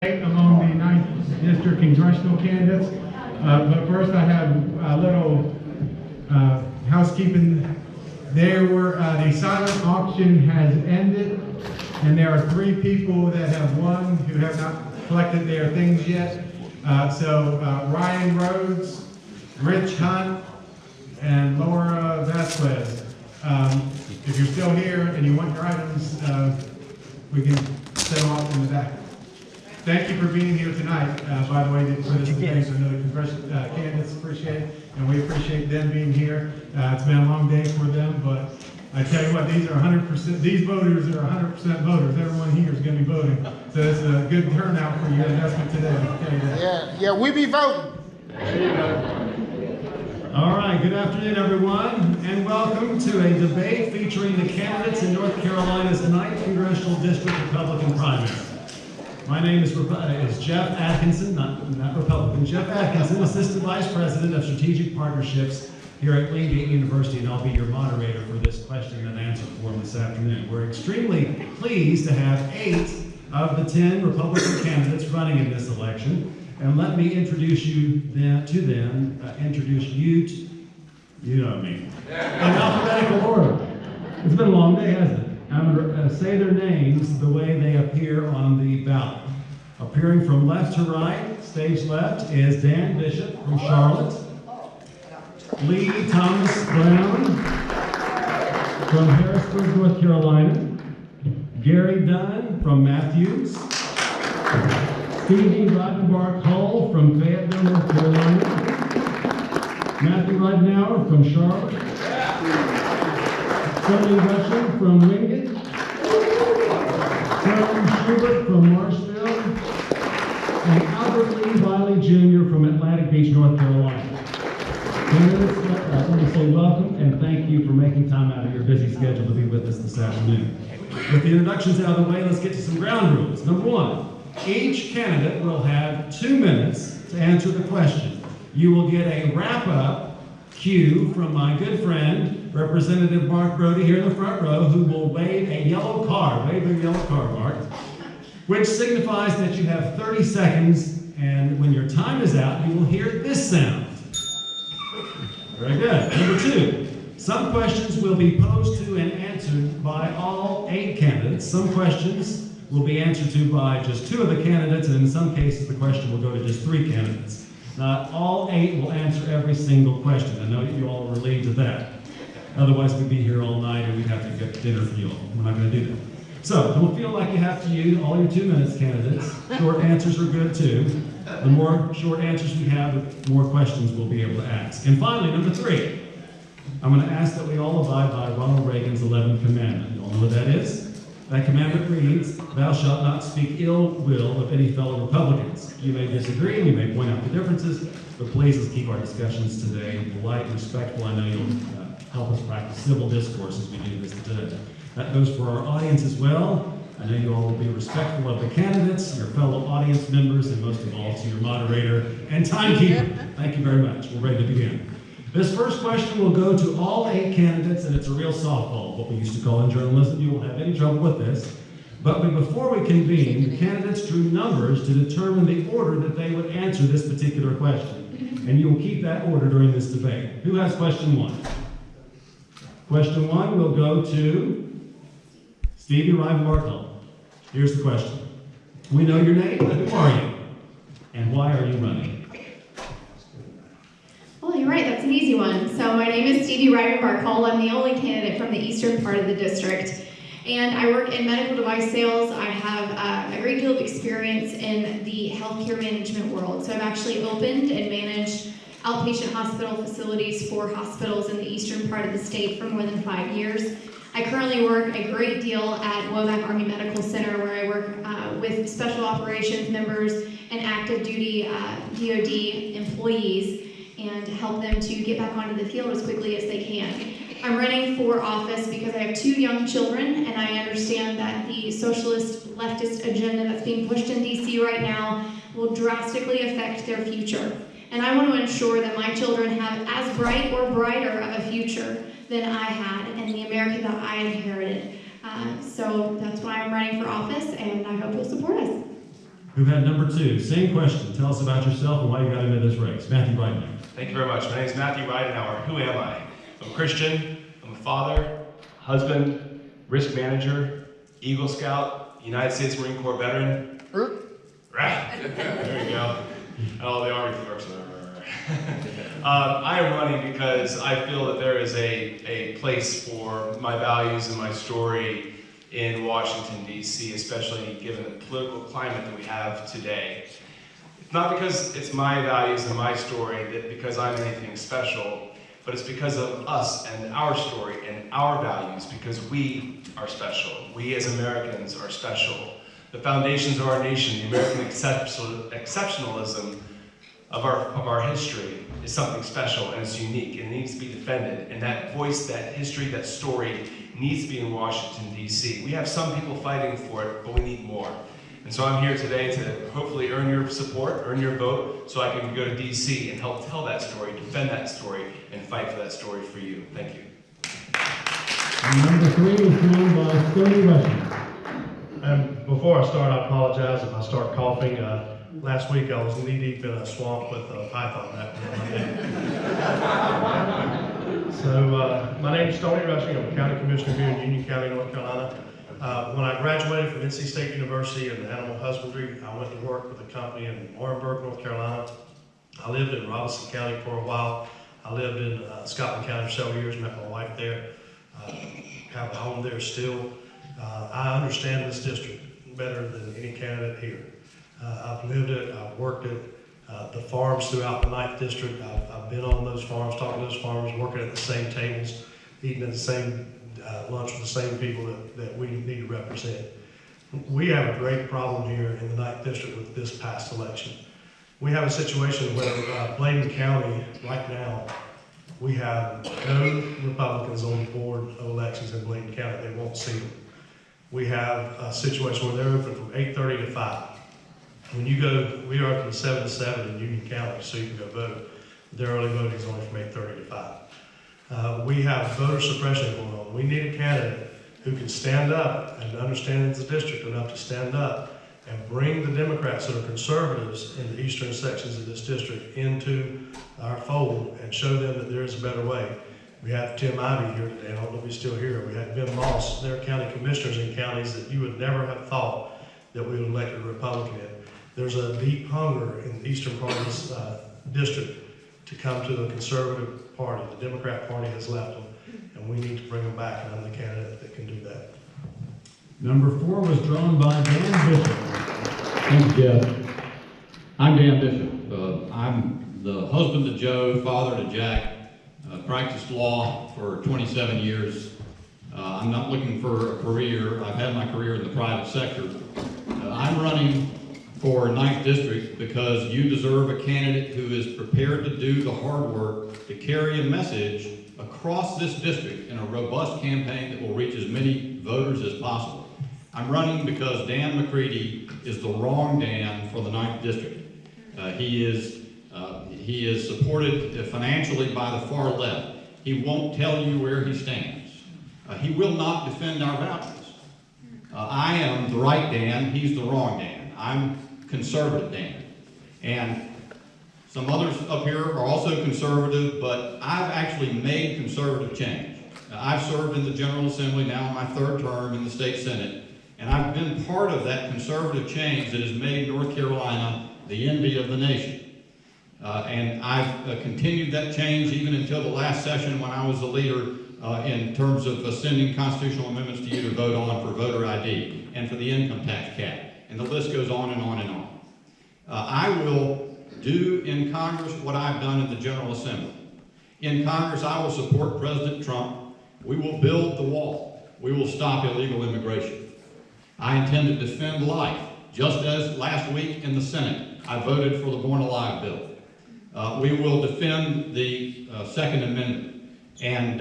Among the 9th District Congressional candidates. But first I have a little housekeeping. The silent auction has ended, and there are 3 people that have won who have not collected their things yet. Ryan Rhodes, Rich Hunt, and Laura Vasquez. If you're still here and you want your items, we can set them off in the back. Thank you for being here tonight, by the way, for this debate. I know the congressional candidates appreciate it, and we appreciate them being here. It's been a long day for them, but I tell you what, these are 100%, these voters are 100% voters. Everyone here is going to be voting. So it's a good turnout for your investment today. I'll tell you that. Yeah, we be voting. There you go. All right, good afternoon, everyone, and welcome to a debate featuring the candidates in North Carolina's 9th Congressional District Republican primary. My name is Jeff Atkinson, not Republican, Jeff Atkinson, Assistant Vice President of Strategic Partnerships here at Wingate University, and I'll be your moderator for this question and answer forum this afternoon. We're extremely pleased to have 8 of the 10 Republican candidates running in this election, and let me introduce you to them, you know what I mean, in alphabetical order. It's been a long day, hasn't it? I'm going to say their names the way they appear on the ballot. Appearing from left to right, stage left, is Dan Bishop from Charlotte, Lee Thomas Brown from Harrisburg, North Carolina, Gary Dunn from Matthews, Stevie Rottenbark Hull from Fayetteville, North Carolina, Matthew Ridenour from Charlotte, Sonny Rushing from Wingate, Tom Schubert from Marshville, and Albert Lee Wiley Jr. from Atlantic Beach, North Carolina. Candidates, I want to say welcome and thank you for making time out of your busy schedule to be with us this afternoon. With the introductions out of the way, let's get to some ground rules. Number 1, each candidate will have 2 minutes to answer the question. You will get a wrap-up cue from my good friend, Representative Mark Brody here in the front row, who will wave a yellow card, Mark, which signifies that you have 30 seconds, and when your time is out, you will hear this sound. Very good. Number 2, some questions will be posed to and answered by all 8 candidates. Some questions will be answered to by just 2 of the candidates, and in some cases, the question will go to just 3 candidates. Not all 8 will answer every single question. I know you all are relieved of that. Otherwise, we'd be here all night and we'd have to get dinner for you all. We're not going to do that. So, don't feel like you have to use all your 2 minutes, candidates. Short answers are good too. The more short answers we have, the more questions we'll be able to ask. And finally, number 3, I'm going to ask that we all abide by Ronald Reagan's 11th commandment. You all know what that is? That commandment reads, "Thou shalt not speak ill will of any fellow Republicans." You may disagree, you may point out the differences, but please let's keep our discussions today polite and respectful. I know you'll help us practice civil discourse as we do this today. That goes for our audience as well. I know you all will be respectful of the candidates, your fellow audience members, and most of all to your moderator and timekeeper. Thank you very much. We're ready to begin. This first question will go to all 8 candidates, and it's a real softball, what we used to call in journalism. You won't have any trouble with this. But before we convene, the candidates drew numbers to determine the order that they would answer this particular question. And you will keep that order during this debate. Who has question 1? Question 1 will go to Stevie Rottenbark. Here's the question. We know your name, but who are you? And why are you running? Well, you're right, that's an easy one. So my name is Stevie Rottenbark. I'm the only candidate from the eastern part of the district. And I work in medical device sales. I have a great deal of experience in the healthcare management world. So I've actually opened and managed outpatient hospital facilities for hospitals in the eastern part of the state for more than 5 years. I currently work a great deal at Womack Army Medical Center, where I work with special operations members and active duty DoD employees and help them to get back onto the field as quickly as they can. I'm running for office because I have 2 young children, and I understand that the socialist leftist agenda that's being pushed in DC right now will drastically affect their future. And I want to ensure that my children have as bright or brighter of a future than I had in the America that I inherited. So that's why I'm running for office, and I hope you'll support us. Who've had number 2. Same question. Tell us about yourself and why you got into this race. Matthew Reitenauer. Thank you very much. My name is Matthew Reitenauer. Who am I? I'm a Christian. I'm a father, husband, risk manager, Eagle Scout, United States Marine Corps veteran. There you go. Oh, the Army clerks. I am running because I feel that there is a place for my values and my story in Washington, D.C., especially given the political climate that we have today. It's not because it's my values and my story, that because I'm anything special, but it's because of us and our story and our values, because we are special. We as Americans are special. The foundations of our nation, the American exceptionalism of our history is something special and it's unique and it needs to be defended. And that voice, that history, that story needs to be in Washington, D.C. We have some people fighting for it, but we need more. And so I'm here today to hopefully earn your support, earn your vote, so I can go to D.C. and help tell that story, defend that story, and fight for that story for you. Thank you. And number 3 is joined by Stony Rushing. Before I start, I apologize if I start coughing. Last week I was knee-deep in a swamp with a python. So my name is Tony Rushing. I'm a county commissioner here in Union County, North Carolina. When I graduated from NC State University in animal husbandry, I went to work with a company in Orenburg, North Carolina. I lived in Robinson County for a while. I lived in Scotland County for several years, met my wife there. Have a home there still. I understand this district better than any candidate here. I've lived it, I've worked it, the farms throughout the 9th District. I've been on those farms, talking to those farmers, working at the same tables, eating at the same lunch with the same people that we need to represent. We have a great problem here in the 9th District with this past election. We have a situation where Bladen County, right now, we have no Republicans on the board of elections in Bladen County. They won't see them. We have a situation where they're open from 8:30 to 5. When you go, we are open 7 to 7 in Union County, so you can go vote. Their early voting is only from 8:30 to 5. We have voter suppression going on. We need a candidate who can stand up and understand the district enough to stand up and bring the Democrats that are conservatives in the eastern sections of this district into our fold and show them that there is a better way. We have Tim Ivey here today. I don't know if he's still here. We had Ben Moss. They're county commissioners in counties that you would never have thought that we would elect a Republican in. There's a deep hunger in the eastern part of this district to come to the conservative party. The Democrat Party has left them, and we need to bring them back, and I'm the candidate that can do that. Number 4 was drawn by Dan Bishop. Thank you, Jeff. I'm Dan Bishop. I'm the husband to Joe, father to Jack, practiced law for 27 years. I'm not looking for a career. I've had my career in the private sector. I'm running for 9th District because you deserve a candidate who is prepared to do the hard work to carry a message across this district in a robust campaign that will reach as many voters as possible. I'm running because Dan McCready is the wrong Dan for the 9th District. He is supported financially by the far left. He won't tell you where he stands. He will not defend our values. I am the right Dan, he's the wrong Dan. I'm conservative Dan. And some others up here are also conservative, but I've actually made conservative change. I've served in the General Assembly now in my 3rd term in the State Senate, and I've been part of that conservative change that has made North Carolina the envy of the nation. And I've continued that change even until the last session when I was the leader in terms of sending constitutional amendments to you to vote on for voter ID and for the income tax cap. And the list goes on and on and on. I will do in Congress what I've done in the General Assembly. In Congress, I will support President Trump. We will build the wall. We will stop illegal immigration. I intend to defend life, just as last week in the Senate, I voted for the Born Alive bill. We will defend the Second Amendment. And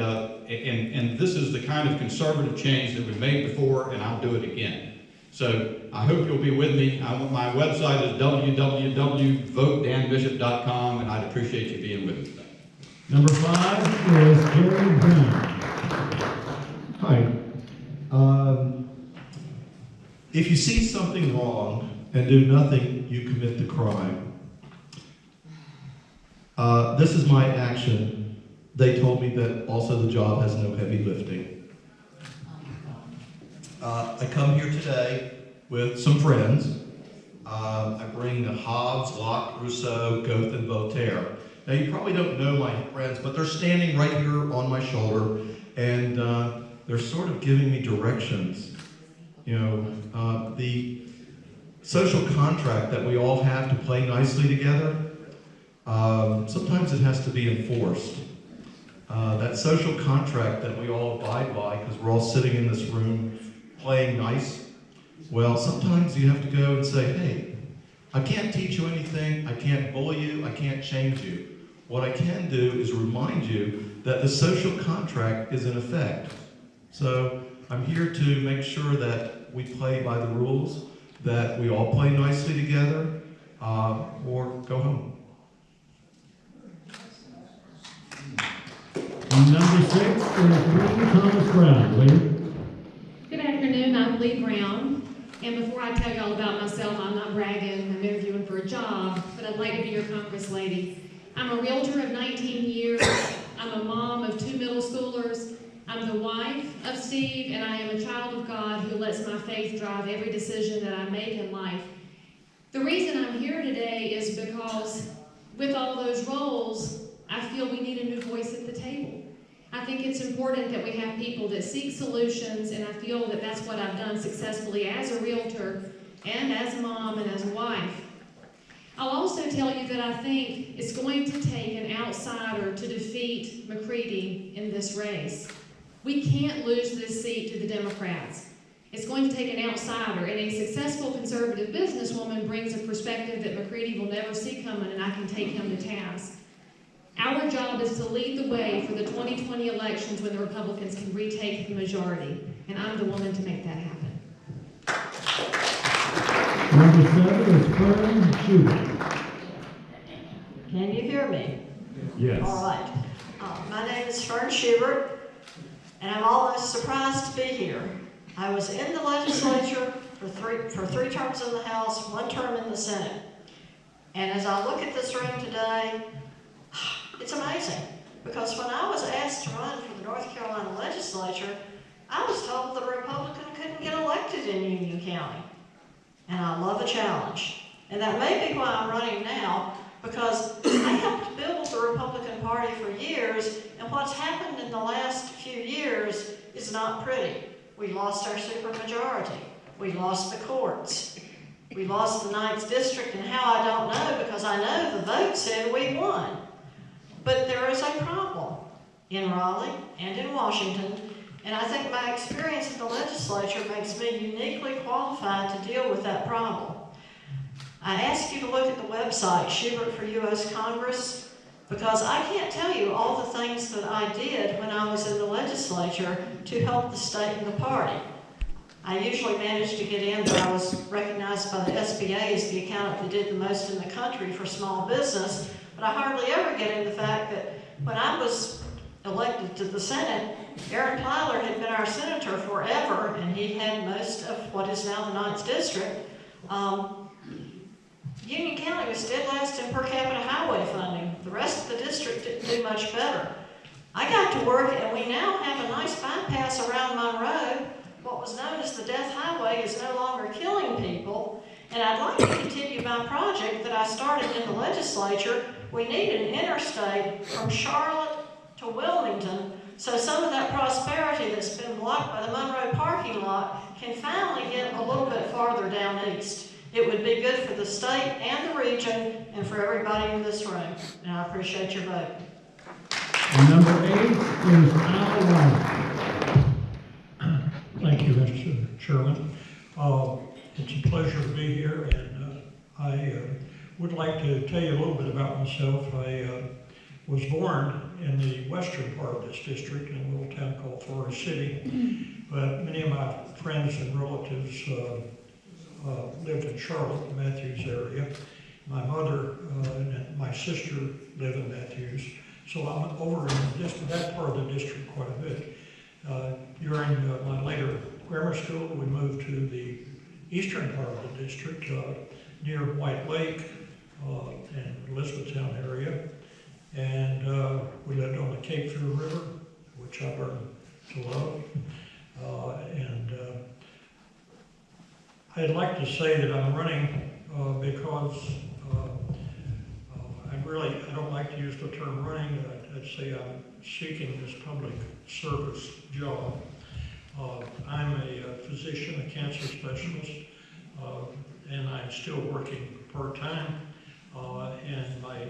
this is the kind of conservative change that we've made before, and I'll do it again. So I hope you'll be with me. My website is www.votedanbishop.com, and I'd appreciate you being with me today. Number 5 is Gary Brown. Hi. If you see something wrong and do nothing, you commit the crime. This is my action. They told me that also the job has no heavy lifting. I come here today with some friends. I bring the Hobbes, Locke, Rousseau, Goethe, and Voltaire. Now you probably don't know my friends, but they're standing right here on my shoulder, and they're sort of giving me directions. You know, the social contract that we all have to play nicely together, sometimes it has to be enforced. That social contract that we all abide by, because we're all sitting in this room playing nice, well, sometimes you have to go and say, hey, I can't teach you anything, I can't bully you, I can't change you. What I can do is remind you that the social contract is in effect. So I'm here to make sure that we play by the rules, that we all play nicely together, or go home. Number 6 is Lee Thomas Brown. Lee? Good afternoon, I'm Lee Brown. And before I tell you all about myself, I'm not bragging, I'm interviewing for a job, but I'd like to be your Congress lady. I'm a realtor of 19 years, I'm a mom of 2 middle schoolers, I'm the wife of Steve, and I am a child of God who lets my faith drive every decision that I make in life. The reason I'm here today is because with all those roles, I feel we need a new voice at the table. I think it's important that we have people that seek solutions, and I feel that that's what I've done successfully as a realtor and as a mom and as a wife. I'll also tell you that I think it's going to take an outsider to defeat McCready in this race. We can't lose this seat to the Democrats. It's going to take an outsider, and a successful conservative businesswoman brings a perspective that McCready will never see coming, and I can take him to task. Our job is to lead the way for the 2020 elections when the Republicans can retake the majority, and I'm the woman to make that happen. Number 7 is Fern Schubert. Can you hear me? Yes. All right. My name is Fern Schubert, and I'm almost surprised to be here. I was in the legislature for three terms in the House, 1 term in the Senate. And as I look at this room today, it's amazing, because when I was asked to run for the North Carolina legislature, I was told that a Republican couldn't get elected in Union County. And I love a challenge. And that may be why I'm running now, because I helped build the Republican Party for years, and what's happened in the last few years is not pretty. We lost our supermajority. We lost the courts. We lost the 9th district, and how I don't know, because I know the vote said we won. But there is a problem in Raleigh and in Washington, and I think my experience in the legislature makes me uniquely qualified to deal with that problem. I ask you to look at the website, Schubert for U.S. Congress, because I can't tell you all the things that I did when I was in the legislature to help the state and the party. I usually managed to get in, but I was recognized by the SBA as the accountant that did the most in the country for small business. But I hardly ever get into the fact that when I was elected to the Senate, Aaron Tyler had been our senator forever, and he had most of what is now the 9th district. Union County was dead last in per capita highway funding. The rest of the district didn't do much better. I got to work, and we now have a nice bypass around Monroe. What was known as the Death Highway is no longer killing people. And I'd like to continue my project that I started in the legislature. We need an interstate from Charlotte to Wilmington, so some of that prosperity that's been blocked by the Monroe parking lot can finally get a little bit farther down east. It would be good for the state and the region and for everybody in this room. And I appreciate your vote. And number 8 is Al White. Thank you, Mr. Chairman. It's a pleasure to be here, and I would like to tell you a little bit about myself. I was born in the western part of this district in a little town called Forest City, but many of my friends and relatives lived in Charlotte, the Matthews area. My mother and my sister live in Matthews, so I'm over in that part of the district quite a bit. During my later grammar school, we moved to the eastern part of the district, near White Lake and Elizabethtown area. And we lived on the Cape Fear River, which I learned to love. I'd like to say that I'm running because I don't like to use the term running. I'd say I'm seeking this public service job. I'm a physician, a cancer specialist, and I'm still working part-time. And my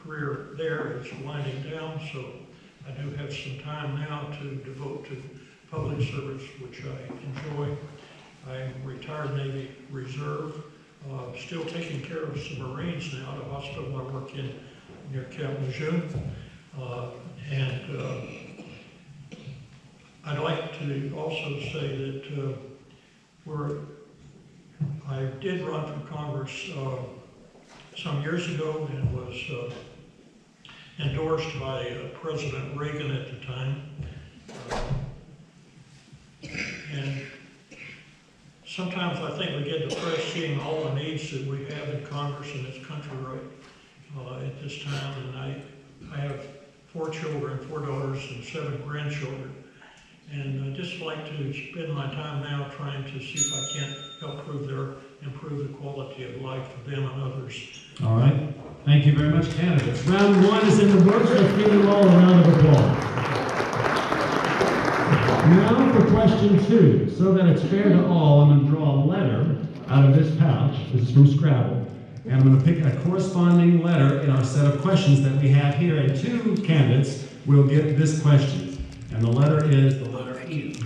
career there is winding down, so I do have some time now to devote to public service, which I enjoy. I'm retired Navy Reserve, still taking care of some Marines now at a hospital I work in near Camp Lejeune. I'd like to also say that I did run for Congress some years ago and was endorsed by President Reagan at the time. And sometimes I think we get depressed seeing all the needs that we have in Congress in this country right at this time. And I have 4 children, 4 daughters, and 7 grandchildren. And I just like to spend my time now trying to see if I can't help improve the quality of life for them and others. All right. Thank you very much, candidates. Round 1 is in the books. Let's give you all a round of applause. Now for question 2. So that it's fair to all, I'm going to draw a letter out of this pouch. This is from Scrabble. And I'm going to pick a corresponding letter in our set of questions that we have here. And 2 candidates will get this question. And the letter is the letter E.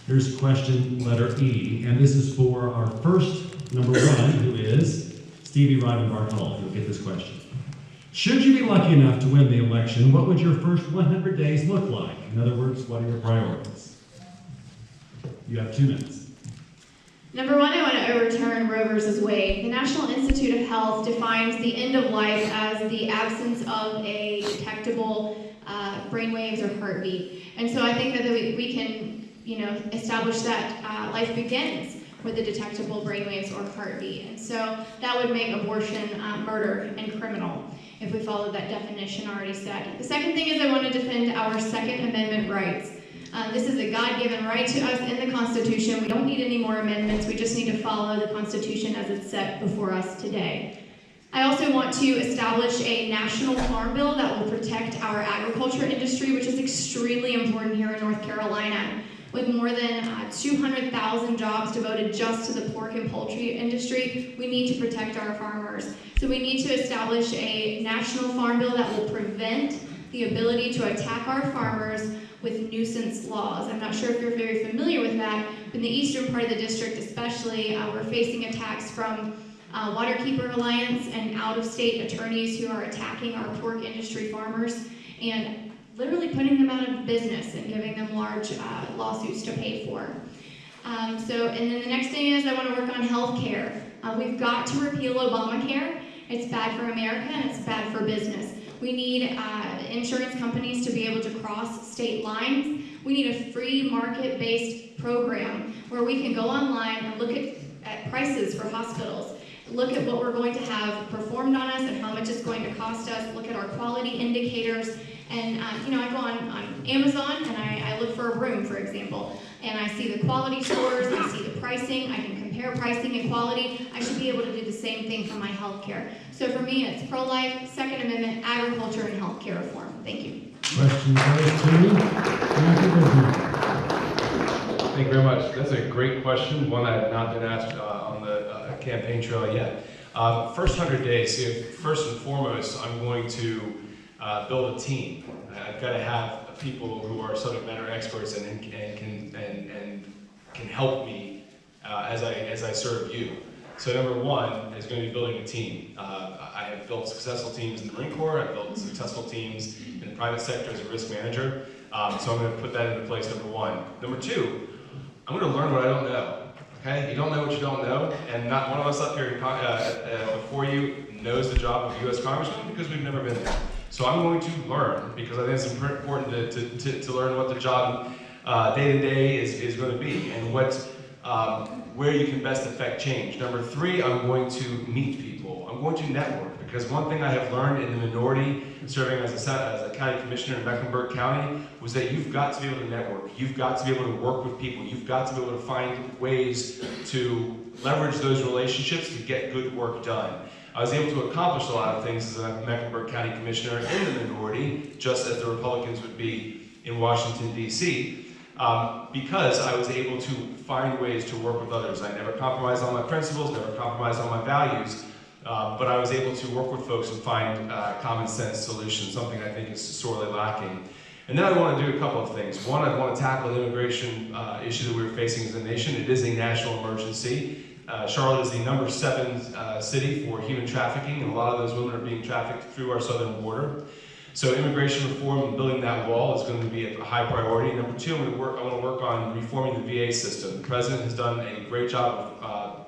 Here's question letter E. And this is for our first number 1, who is Stevie Rivenbark Hall. You'll get this question. Should you be lucky enough to win the election, what would your first 100 days look like? In other words, what are your priorities? You have 2 minutes. Number 1, I want to overturn Roe versus Wade. The National Institute of Health defines the end of life as the absence of a detectable brainwaves or heartbeat. And so I think that we can, establish that life begins with the detectable brainwaves or heartbeat. And so that would make abortion murder and criminal if we followed that definition already set. The second thing is I want to defend our Second Amendment rights. This is a God-given right to us in the Constitution. We don't need any more amendments. We just need to follow the Constitution as it's set before us today. I also want to establish a national farm bill that will protect our agriculture industry, which is extremely important here in North Carolina. With more than 200,000 jobs devoted just to the pork and poultry industry, we need to protect our farmers. So we need to establish a national farm bill that will prevent the ability to attack our farmers with nuisance laws. I'm not sure if you're very familiar with that, but in the eastern part of the district especially, we're facing attacks from Waterkeeper Alliance and out-of-state attorneys who are attacking our pork industry farmers and literally putting them out of business and giving them large lawsuits to pay for. And then the next thing is I want to work on health care. We've got to repeal Obamacare. It's bad for America and it's bad for business. We need insurance companies to be able to cross state lines. We need a free market-based program where we can go online and look at prices for hospitals, look at what we're going to have performed on us and how much it's going to cost us, look at our quality indicators. And I go on Amazon and I look for a room, for example, and I see the quality scores, I see the pricing, I can compare pricing and quality. I should be able to do the same thing for my health care. So for me, it's pro-life, Second Amendment, agriculture, and health care reform. Thank you. Question goes to Thank you very much. That's a great question, one I have not been asked on the campaign trail yet. First 100 days, so first and foremost, I'm going to build a team. I've got to have people who are subject matter experts and can help me as I serve you. So number 1 is going to be building a team. I have built successful teams in the Marine Corps. I've built successful teams in the private sector as a risk manager. So I'm going to put that into place, number 1. Number 2, I'm going to learn what I don't know. Okay? You don't know what you don't know, and not one of us up here before you knows the job of U.S. Congressman because we've never been there. So I'm going to learn because I think it's important to learn what the job day to day is going to be and what where you can best affect change. Number 3, I'm going to meet people. I'm going to network, because one thing I have learned in the minority, serving as a county commissioner in Mecklenburg County, was that you've got to be able to network. You've got to be able to work with people. You've got to be able to find ways to leverage those relationships to get good work done. I was able to accomplish a lot of things as a Mecklenburg County commissioner in the minority, just as the Republicans would be in Washington, D.C., because I was able to find ways to work with others. I never compromised on my principles, never compromised on my values, but I was able to work with folks and find common sense solutions, something I think is sorely lacking. And then I want to do a couple of things. One, I want to tackle the immigration issue that we're facing as a nation. It is a national emergency. Charlotte is the number 7 city for human trafficking, and a lot of those women are being trafficked through our southern border. So immigration reform and building that wall is going to be a high priority. Number 2, I want to work on reforming the VA system. The president has done a great job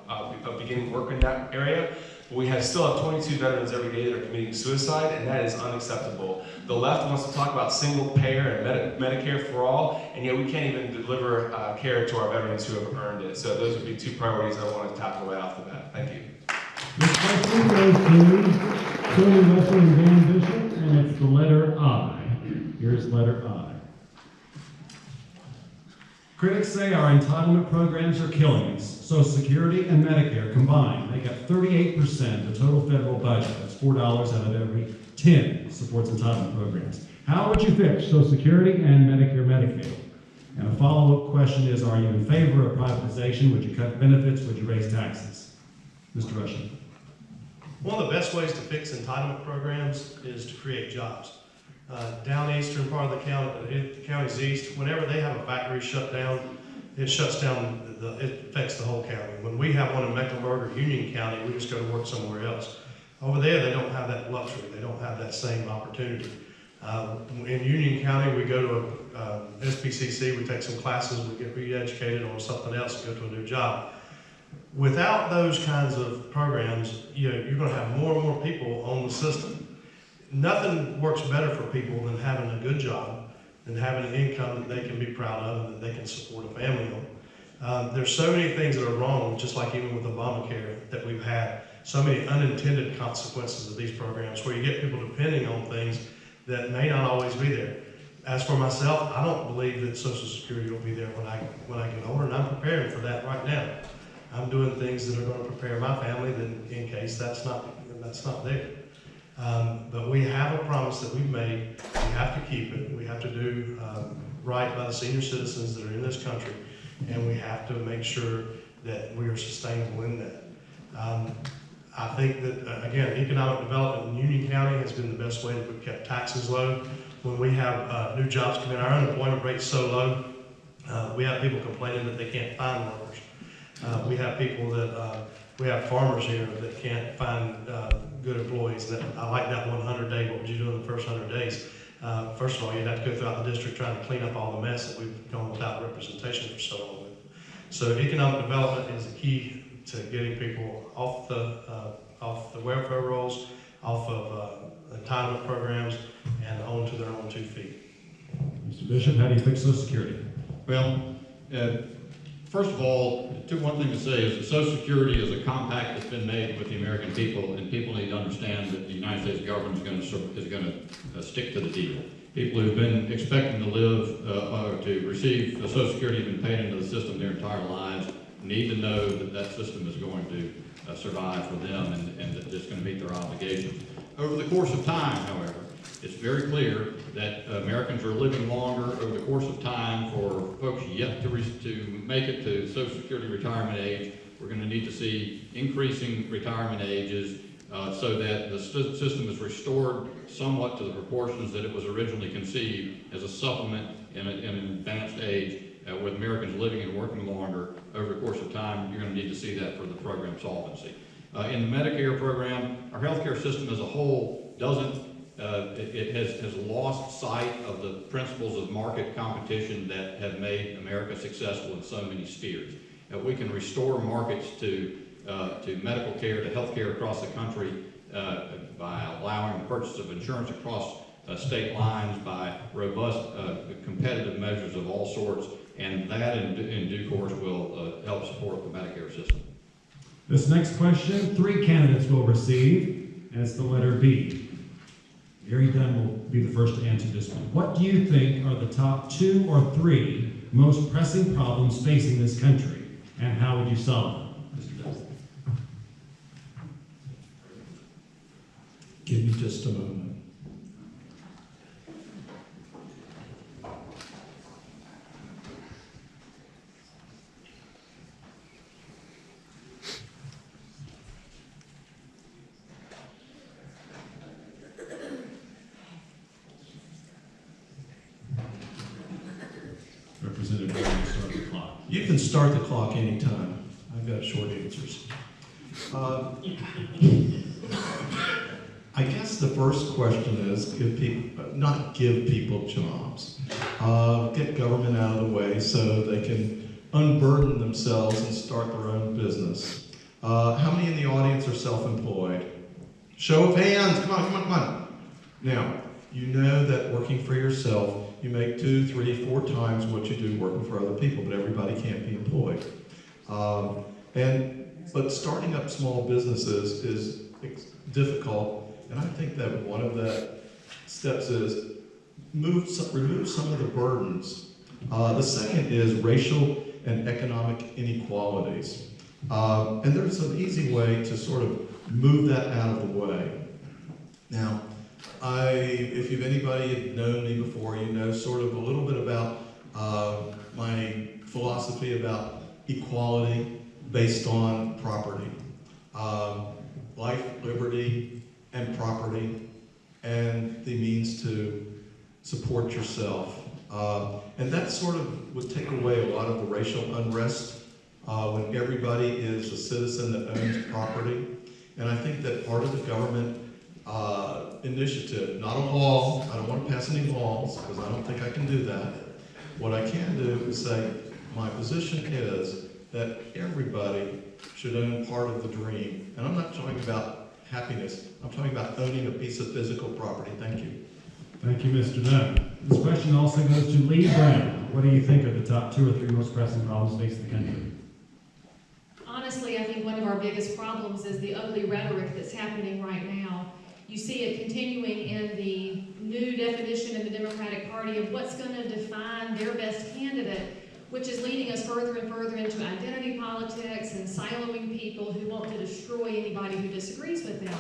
of beginning work in that area. But we still have 22 veterans every day that are committing suicide, and that is unacceptable. The left wants to talk about single payer and Medicare for all, and yet we can't even deliver care to our veterans who have earned it. So those would be 2 priorities I want to tackle right off the bat. Thank you. This question goes to Tony Russell and Dan Bishop, and it's the letter I. Here's letter I. Critics say our entitlement programs are killing us. Social Security and Medicare combined make up 38% of the total federal budget. That's $4 out of every 10 supports entitlement programs. How would you fix Social Security and Medicare Medicaid? And a follow-up question is, are you in favor of privatization? Would you cut benefits? Would you raise taxes? Mr. Rushing. One of the best ways to fix entitlement programs is to create jobs. Down the eastern part of the county, the county's east, whenever they have a factory shut down, it shuts down, it affects the whole county. When we have one in Mecklenburg or Union County, we just go to work somewhere else. Over there, they don't have that luxury. They don't have that same opportunity. In Union County, we go to SPCC, we take some classes, we get re-educated on something else and go to a new job. Without those kinds of programs, you're going to have more and more people on the system. Nothing works better for people than having a good job, than having an income that they can be proud of and that they can support a family on. There's so many things that are wrong, just like even with Obamacare that we've had, so many unintended consequences of these programs where you get people depending on things that may not always be there. As for myself, I don't believe that Social Security will be there when I get older, and I'm preparing for that right now. I'm doing things that are going to prepare my family in case that's not there. But we have a promise that we've made. We have to keep it. We have to do right by the senior citizens that are in this country, and we have to make sure that we are sustainable in that. I think that, again, economic development in Union County has been the best way that we've kept taxes low. When we have new jobs come in, our unemployment rate's so low, we have people complaining that they can't find workers. We have people that, we have farmers here that can't find good employees. I like that 100-day, what would you do in the first 100 days? First of all, you'd have to go throughout the district trying to clean up all the mess that we've gone without representation for so long with. So economic development is the key to getting people off the welfare rolls, off of entitlement programs, and onto their own 2 feet. Mr. Bishop, how do you fix Social Security? Well, first of all, one thing to say is that Social Security is a compact that's been made with the American people, and people need to understand that the United States government is going to stick to the deal. People who've been expecting to live, to receive Social Security and been paid into the system their entire lives need to know that that system is going to survive for them and that it's going to meet their obligations. Over the course of time, however, it's very clear that Americans are living longer over the course of time. For folks yet to make it to Social Security retirement age, we're going to need to see increasing retirement ages so that the system is restored somewhat to the proportions that it was originally conceived as a supplement in an advanced age. With Americans living and working longer over the course of time, you're going to need to see that for the program solvency. In the Medicare program, our healthcare system as a whole it has lost sight of the principles of market competition that have made America successful in so many spheres. We can restore markets to medical care, to health care across the country by allowing the purchase of insurance across state lines, by robust competitive measures of all sorts, and that in due course will help support the Medicare system. This next question, 3 candidates will receive, and it's the letter B. Gary Dunn will be the first to answer this one. What do you think are the top 2 or 3 most pressing problems facing this country, and how would you solve them? Mr. Dunn. Give me just a moment. Representative Dunn, start the clock. You can start the clock anytime. I've got short answers. I guess the first question is not give people jobs. Get government out of the way so they can unburden themselves and start their own business. How many in the audience are self-employed? Show of hands, come on, come on, come on. Now, you know that working for yourself, you make 2, 3, 4 times what you do working for other people, but everybody can't be employed. But starting up small businesses is difficult, and I think that one of the steps is remove some of the burdens. The second is racial and economic inequalities. And there's an easy way to sort of move that out of the way. Now, if anybody had known me before, you know sort of a little bit about my philosophy about equality based on property. Life, liberty, and property, and the means to support yourself. And that sort of would take away a lot of the racial unrest when everybody is a citizen that owns property. And I think that part of the government initiative, not a law, I don't want to pass any laws because I don't think I can do that. What I can do is say, my position is that everybody should own part of the dream. And I'm not talking about happiness, I'm talking about owning a piece of physical property. Thank you. Thank you, Mr. Dunn. This question also goes to Lee Brown. What do you think are the top 2 or 3 most pressing problems facing the country? Honestly, I think one of our biggest problems is the ugly rhetoric that's happening right now. You see it continuing in the new definition in the Democratic Party of what's going to define their best candidate, which is leading us further and further into identity politics and siloing people who want to destroy anybody who disagrees with them.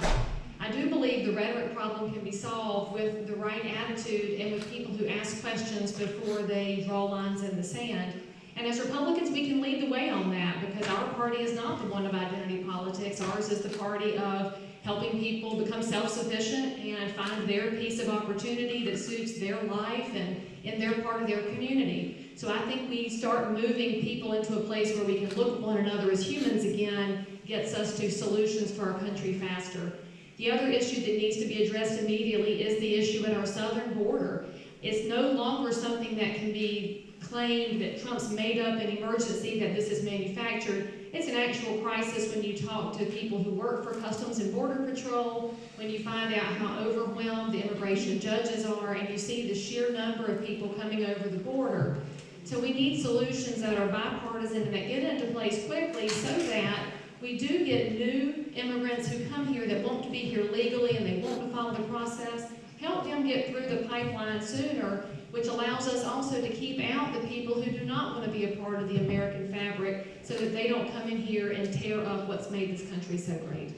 I do believe the rhetoric problem can be solved with the right attitude and with people who ask questions before they draw lines in the sand. And as Republicans, we can lead the way on that because our party is not the one of identity politics. Ours is the party of helping people become self-sufficient and find their piece of opportunity that suits their life and in their part of their community. So I think we start moving people into a place where we can look at one another as humans again, gets us to solutions for our country faster. The other issue that needs to be addressed immediately is the issue at our southern border. It's no longer something that can be claimed that Trump's made up an emergency, that this is manufactured. It's an actual crisis when you talk to people who work for Customs and Border Patrol, when you find out how overwhelmed the immigration judges are, and you see the sheer number of people coming over the border. So we need solutions that are bipartisan and that get into place quickly so that we do get new immigrants who come here that want to be here legally and they want to follow the process, help them get through the pipeline sooner, which allows us also to keep out the people who do not want to be a part of the American fabric so that they don't come in here and tear up what's made this country so great.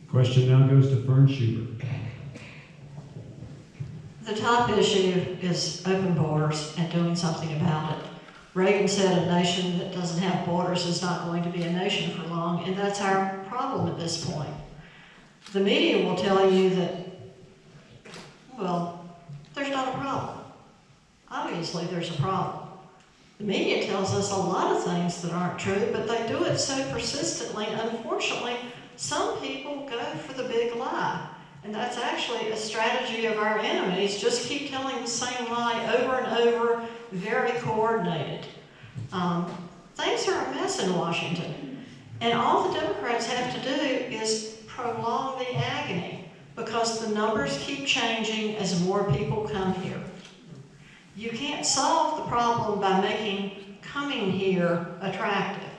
Question now goes to Fern Schubert. The top issue is open borders and doing something about it. Reagan said a nation that doesn't have borders is not going to be a nation for long, and that's our problem at this point. The media will tell you that, well, there's not a problem. Obviously, there's a problem. The media tells us a lot of things that aren't true, but they do it so persistently. Unfortunately, some people go for the big lie. And that's actually a strategy of our enemies. Just keep telling the same lie over and over, very coordinated. Things are a mess in Washington. And all the Democrats have to do is prolong the agony because the numbers keep changing as more people come here. You can't solve the problem by making coming here attractive.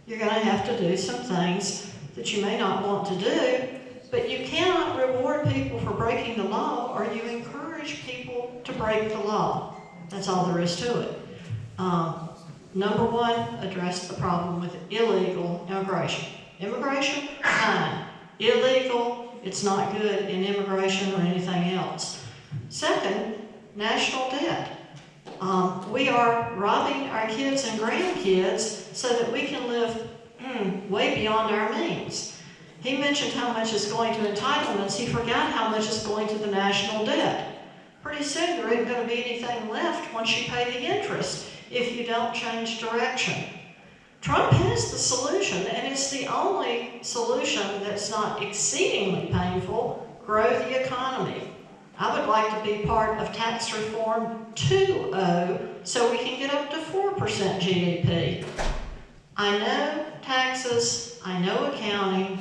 You're going to have to do some things that you may not want to do, but you cannot reward people for breaking the law, or you encourage people to break the law. That's all there is to it. Number one, address the problem with illegal immigration. Immigration, fine. Illegal, it's not good in immigration or anything else. Second, national debt. We are robbing our kids and grandkids so that we can live way beyond our means. He mentioned how much is going to entitlements. He forgot how much is going to the national debt. Pretty soon there isn't going to be anything left once you pay the interest if you don't change direction. Trump has the solution, and it's the only solution that's not exceedingly painful: grow the economy. I would like to be part of tax reform 2.0 so we can get up to 4% GDP. I know taxes, I know accounting,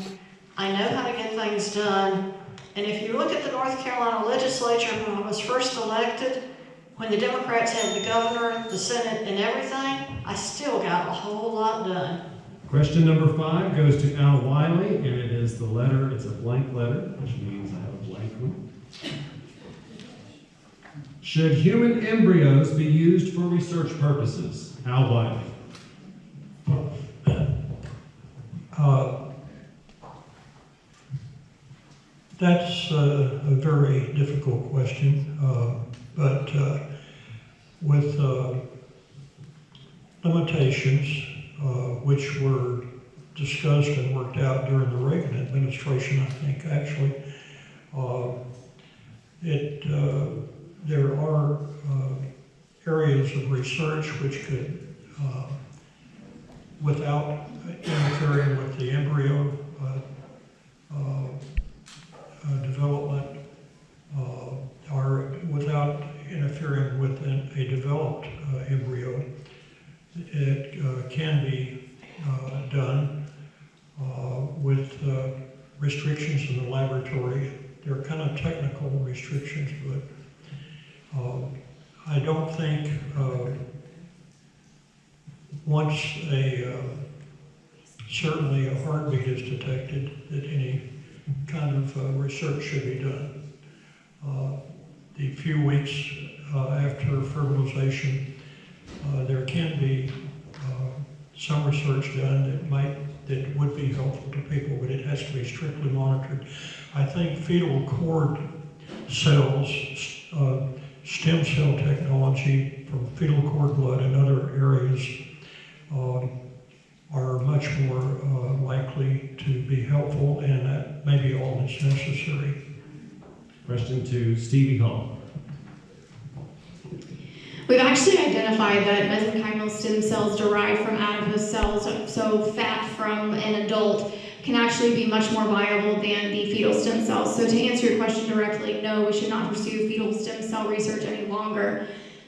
I know how to get things done, and if you look at the North Carolina legislature when I was first elected, when the Democrats had the governor, the Senate, and everything, I still got a whole lot done. Question number 5 goes to Al Wiley, and it is the letter, it's a blank letter, which means I have a blank one. Should human embryos be used for research purposes? Al Wiley. That's a very difficult question, but with limitations which were discussed and worked out during the Reagan administration, I think, actually, there are areas of research which could, without interfering with the embryo development, or without interfering with a developed embryo, it can be done with restrictions in the laboratory. They're kind of technical restrictions, but I don't think once certainly a heartbeat is detected that any kind of research should be done. The few weeks after fertilization, there can be some research done that would be helpful to people, but it has to be strictly monitored. I think fetal cord cells, stem cell technology from fetal cord blood and other areas are much more likely to be helpful, and that may be all that's necessary. Question to Stevie Hall. We've actually identified that mesenchymal stem cells derived from adipose cells, so fat from an adult, can actually be much more viable than the fetal stem cells. So to answer your question directly, no, we should not pursue fetal stem cell research any longer.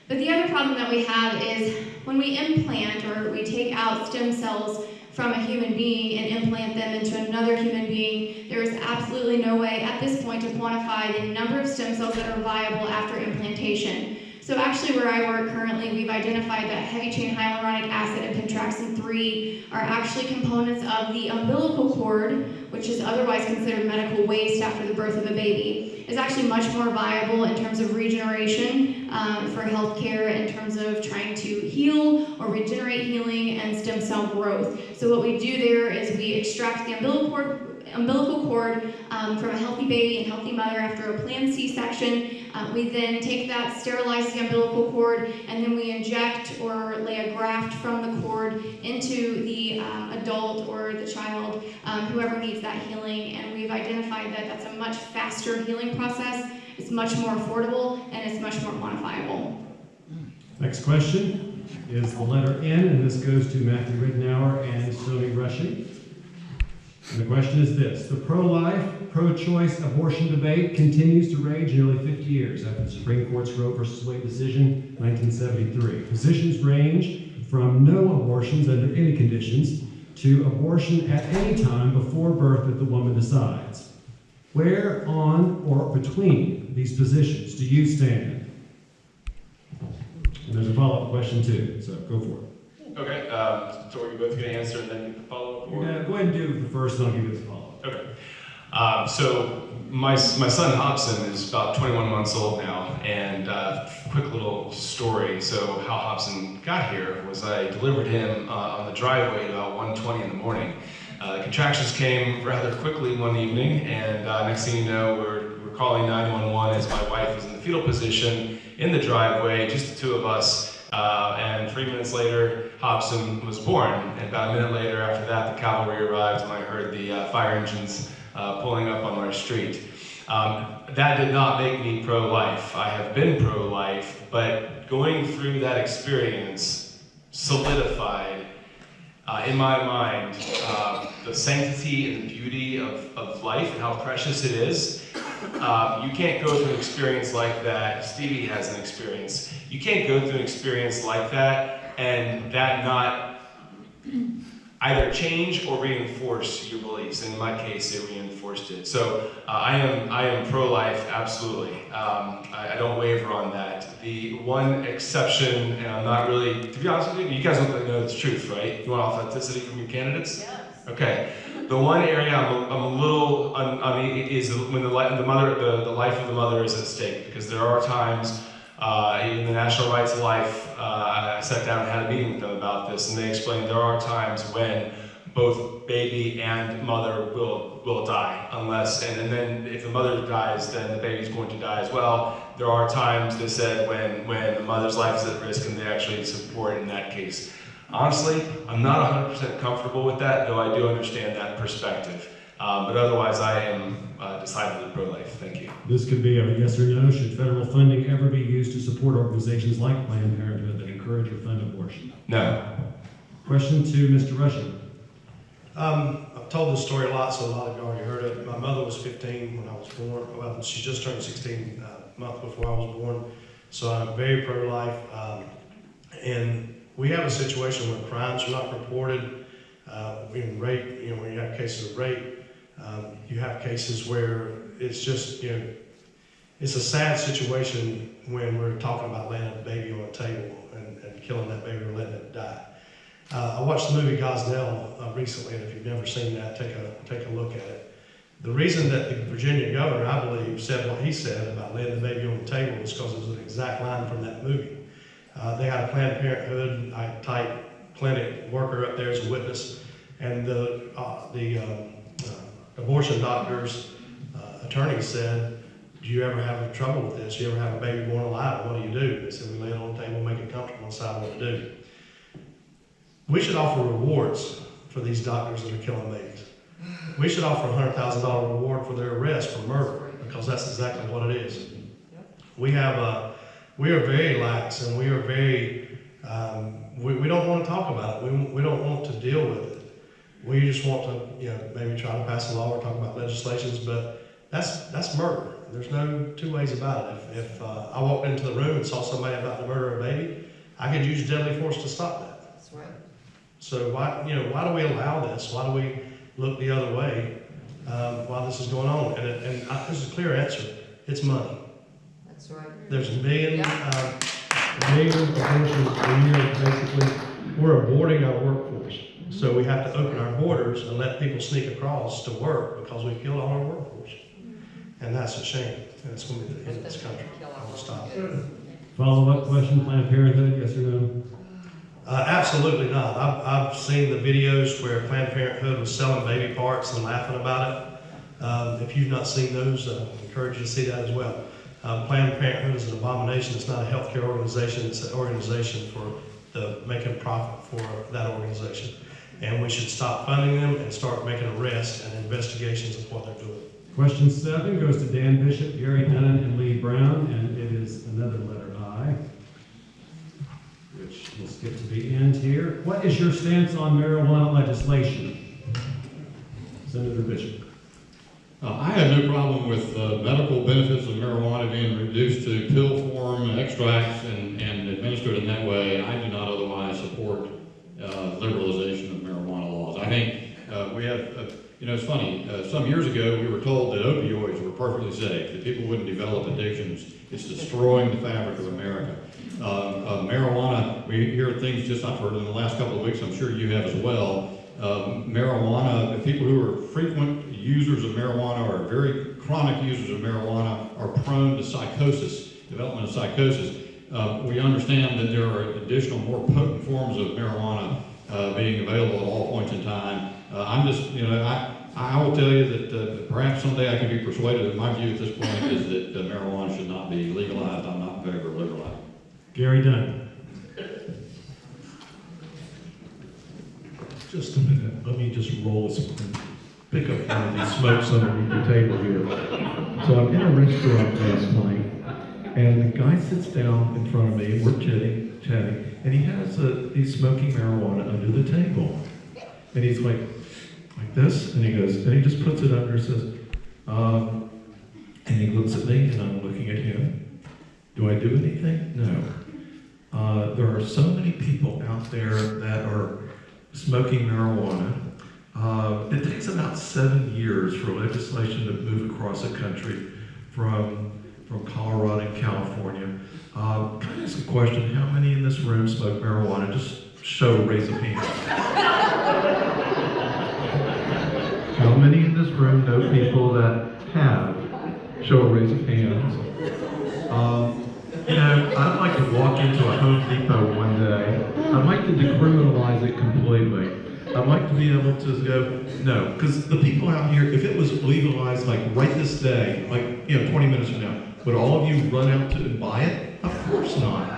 But the other problem that we have is when we implant or we take out stem cells from a human being and implant them into another human being, there is absolutely no way at this point to quantify the number of stem cells that are viable after implantation. So actually where I work currently, we've identified that heavy chain hyaluronic acid and pentraxin-3 are actually components of the umbilical cord, which is otherwise considered medical waste after the birth of a baby. Is actually much more viable in terms of regeneration for healthcare, in terms of trying to heal or regenerate healing and stem cell growth. So what we do there is we extract the umbilical cord from a healthy baby and healthy mother after a planned C-section. We then take that, sterilize the umbilical cord, and then we inject or lay a graft from the cord into the adult or the child, whoever needs that healing. And we've identified that that's a much faster healing process, it's much more affordable, and it's much more quantifiable. Next question is the letter N, and this goes to Matthew Ridenour and Sylvie Rushing. And the question is this: the pro-life, pro-choice abortion debate continues to rage nearly 50 years after the Supreme Court's Roe v. Wade decision, 1973. Positions range from no abortions under any conditions to abortion at any time before birth if the woman decides. Where on or between these positions do you stand? And there's a follow-up question too, so go for it. Okay, so are you both going to answer and then follow up? You're gonna go ahead and do the first, and I'll give you the follow-up. Okay. So my son Hobson is about 21 months old now, and quick little story. So how Hobson got here was I delivered him on the driveway at about 1:20 in the morning. Contractions came rather quickly one evening, and next thing you know, we're calling 911 as my wife is in the fetal position in the driveway, just the two of us. And 3 minutes later, Hobson was born. And about a minute later after that, the cavalry arrived and I heard the fire engines pulling up on our street. That did not make me pro-life. I have been pro-life, but going through that experience solidified in my mind the sanctity and the beauty of life and how precious it is. You can't go through an experience like that. Stevie has an experience. You can't go through an experience like that and that not either change or reinforce your beliefs. And in my case, it reinforced it. So I am pro-life, absolutely. I don't waver on that. The one exception, and I'm not really, to be honest with you, you guys don't know the truth, right? You want authenticity from your candidates? Yes. Okay. The one area I'm a little is when the life of the mother is at stake, because there are times, even the National Right to Life, I sat down and had a meeting with them about this, and they explained there are times when both baby and mother will die, unless, and then if the mother dies, then the baby's going to die as well. There are times, they said, when the mother's life is at risk and they actually support in that case. Honestly, I'm not 100% comfortable with that, though I do understand that perspective. But otherwise, I am decidedly pro-life. Thank you. This could be a yes or no. Should federal funding ever be used to support organizations like Planned Parenthood that encourage or fund abortion? No. Question to Mr. Rushing. I've told this story a lot, so a lot of you already heard it. My mother was 15 when I was born. Well, she just turned 16 a month before I was born. So I'm very pro-life. And we have a situation where crimes are not reported. In rape, when you have cases of rape, you have cases where it's just, it's a sad situation when we're talking about laying a baby on a table and killing that baby or letting it die. I watched the movie Gosnell recently, and if you've never seen that, take a look at it. The reason that the Virginia governor, I believe, said what he said about laying the baby on the table was because it was an exact line from that movie. They had a Planned Parenthood type clinic worker up there as a witness, and the abortion doctor's attorney said, "Do you ever have trouble with this? Do you ever have a baby born alive? What do you do?" They said, "We lay it on the table, make it comfortable, and decide what to do." We should offer rewards for these doctors that are killing babies. We should offer a $100,000 reward for their arrest for murder, because that's exactly what it is. We are very lax, and we are very, we don't want to talk about it. We don't want to deal with it. We just want to, maybe try to pass a law or talk about legislations, but that's murder. There's no two ways about it. If I walked into the room and saw somebody about to murder a baby, I could use deadly force to stop that. That's right. So why do we allow this? Why do we look the other way while this is going on? And there's a clear answer. It's money. That's right. There's a million abortions a year, basically. We're aborting our workforce. So we have to open our borders and let people sneak across to work because we killed all our workforce. And that's a shame. And it's going to be the end of this country. I'll stop. Follow-up question, Planned Parenthood, yes or no? Absolutely not. I've seen the videos where Planned Parenthood was selling baby parts and laughing about it. If you've not seen those, I encourage you to see that as well. Planned Parenthood is an abomination. It's not a healthcare organization. It's an organization for making profit for that organization. And we should stop funding them and start making arrests and investigations of what they're doing. Question 7 goes to Dan Bishop, Gary Hennon, and Lee Brown, and it is another letter I, which we'll skip to the end here. What is your stance on marijuana legislation? Senator Bishop. I have no problem with medical benefits of marijuana being reduced to pill form, extracts, and administered in that way. I do not otherwise support liberalization of marijuana laws. I think we have, it's funny, some years ago we were told that opioids were perfectly safe, that people wouldn't develop addictions. It's destroying the fabric of America. Marijuana, we hear things I've heard in the last couple of weeks, I'm sure you have as well. Marijuana, people who are frequent users of marijuana or very chronic users of marijuana are prone to psychosis, development of psychosis. We understand that there are additional, more potent forms of marijuana being available at all points in time. I will tell you that perhaps someday I can be persuaded. My view at this point is that marijuana should not be legalized. I'm not in favor of legalizing. Gary Dunn. Just a minute, let me just roll this, pick up one of these smokes underneath the table here. So I'm in a restaurant last night, and the guy sits down in front of me, and we're chatting, and he's smoking marijuana under the table. And he's like this, and he goes, and he just puts it under and says, and he looks at me, and I'm looking at him. Do I do anything? No. There are so many people out there that are smoking marijuana. It takes about 7 years for legislation to move across the country from Colorado and California. Can I ask a question? How many in this room smoke marijuana? Just raise of hands. How many in this room know people that have? Show a raise of hands. I'd like to walk into a Home Depot one day. I'd like to decriminalize it completely. I'd like to be able to go, no, because the people out here, if it was legalized like right this day, 20 minutes from now, would all of you run out to and buy it? Of course not.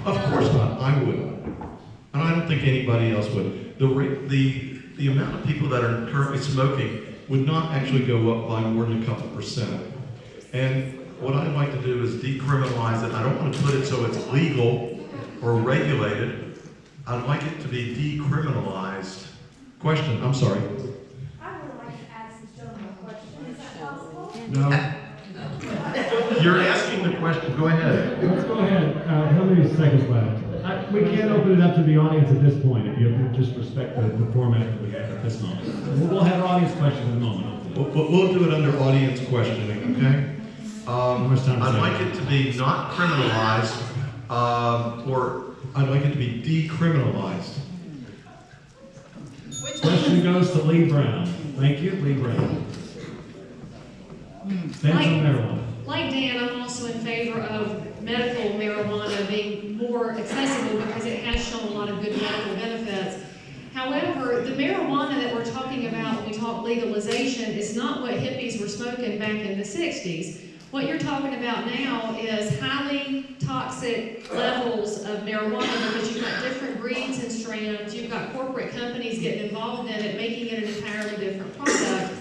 Of course not. I wouldn't. And I don't think anybody else would. The amount of people that are currently smoking would not actually go up by more than a couple percent. And what I'd like to do is decriminalize it. I don't want to put it so it's legal or regulated. I'd like it to be decriminalized. Question, I'm sorry. I would like to ask this gentleman a question. Is that possible? No. You're asking the question. Go ahead. Let's go ahead. How many seconds left? We can't open it up to the audience at this point if you just respect the format that we have at this moment. We'll have audience questions in a moment. We'll do it under audience questioning, okay? I'd like it to be not criminalized, or I'd like it to be decriminalized. Question goes to Lee Brown. Thank you, Lee Brown. Stance on marijuana. Like Dan, I'm also in favor of medical marijuana being more accessible because it has shown a lot of good medical benefits. However, the marijuana that we're talking about when we talk legalization is not what hippies were smoking back in the 60s. What you're talking about now is highly toxic levels of marijuana because you've got different breeds and strands, you've got corporate companies getting involved in it, making it an entirely different product.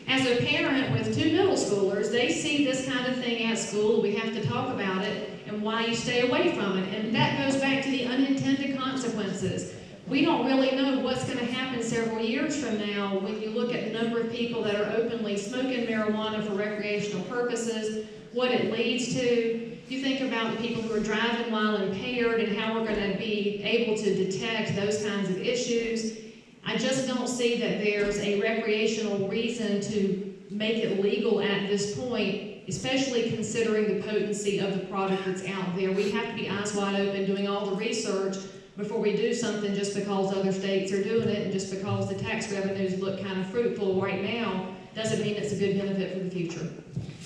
As a parent with 2 middle schoolers, they see this kind of thing at school. We have to talk about it and why you stay away from it. And that goes back to the unintended consequences. We don't really know what's going to happen several years from now when you look at the number of people that are openly smoking marijuana for recreational purposes, what it leads to. You think about the people who are driving while impaired and how we're going to be able to detect those kinds of issues. I just don't see that there's a recreational reason to make it legal at this point, especially considering the potency of the product that's out there. We have to be eyes wide open doing all the research before we do something just because other states are doing it and just because the tax revenues look kind of fruitful right now doesn't mean it's a good benefit for the future.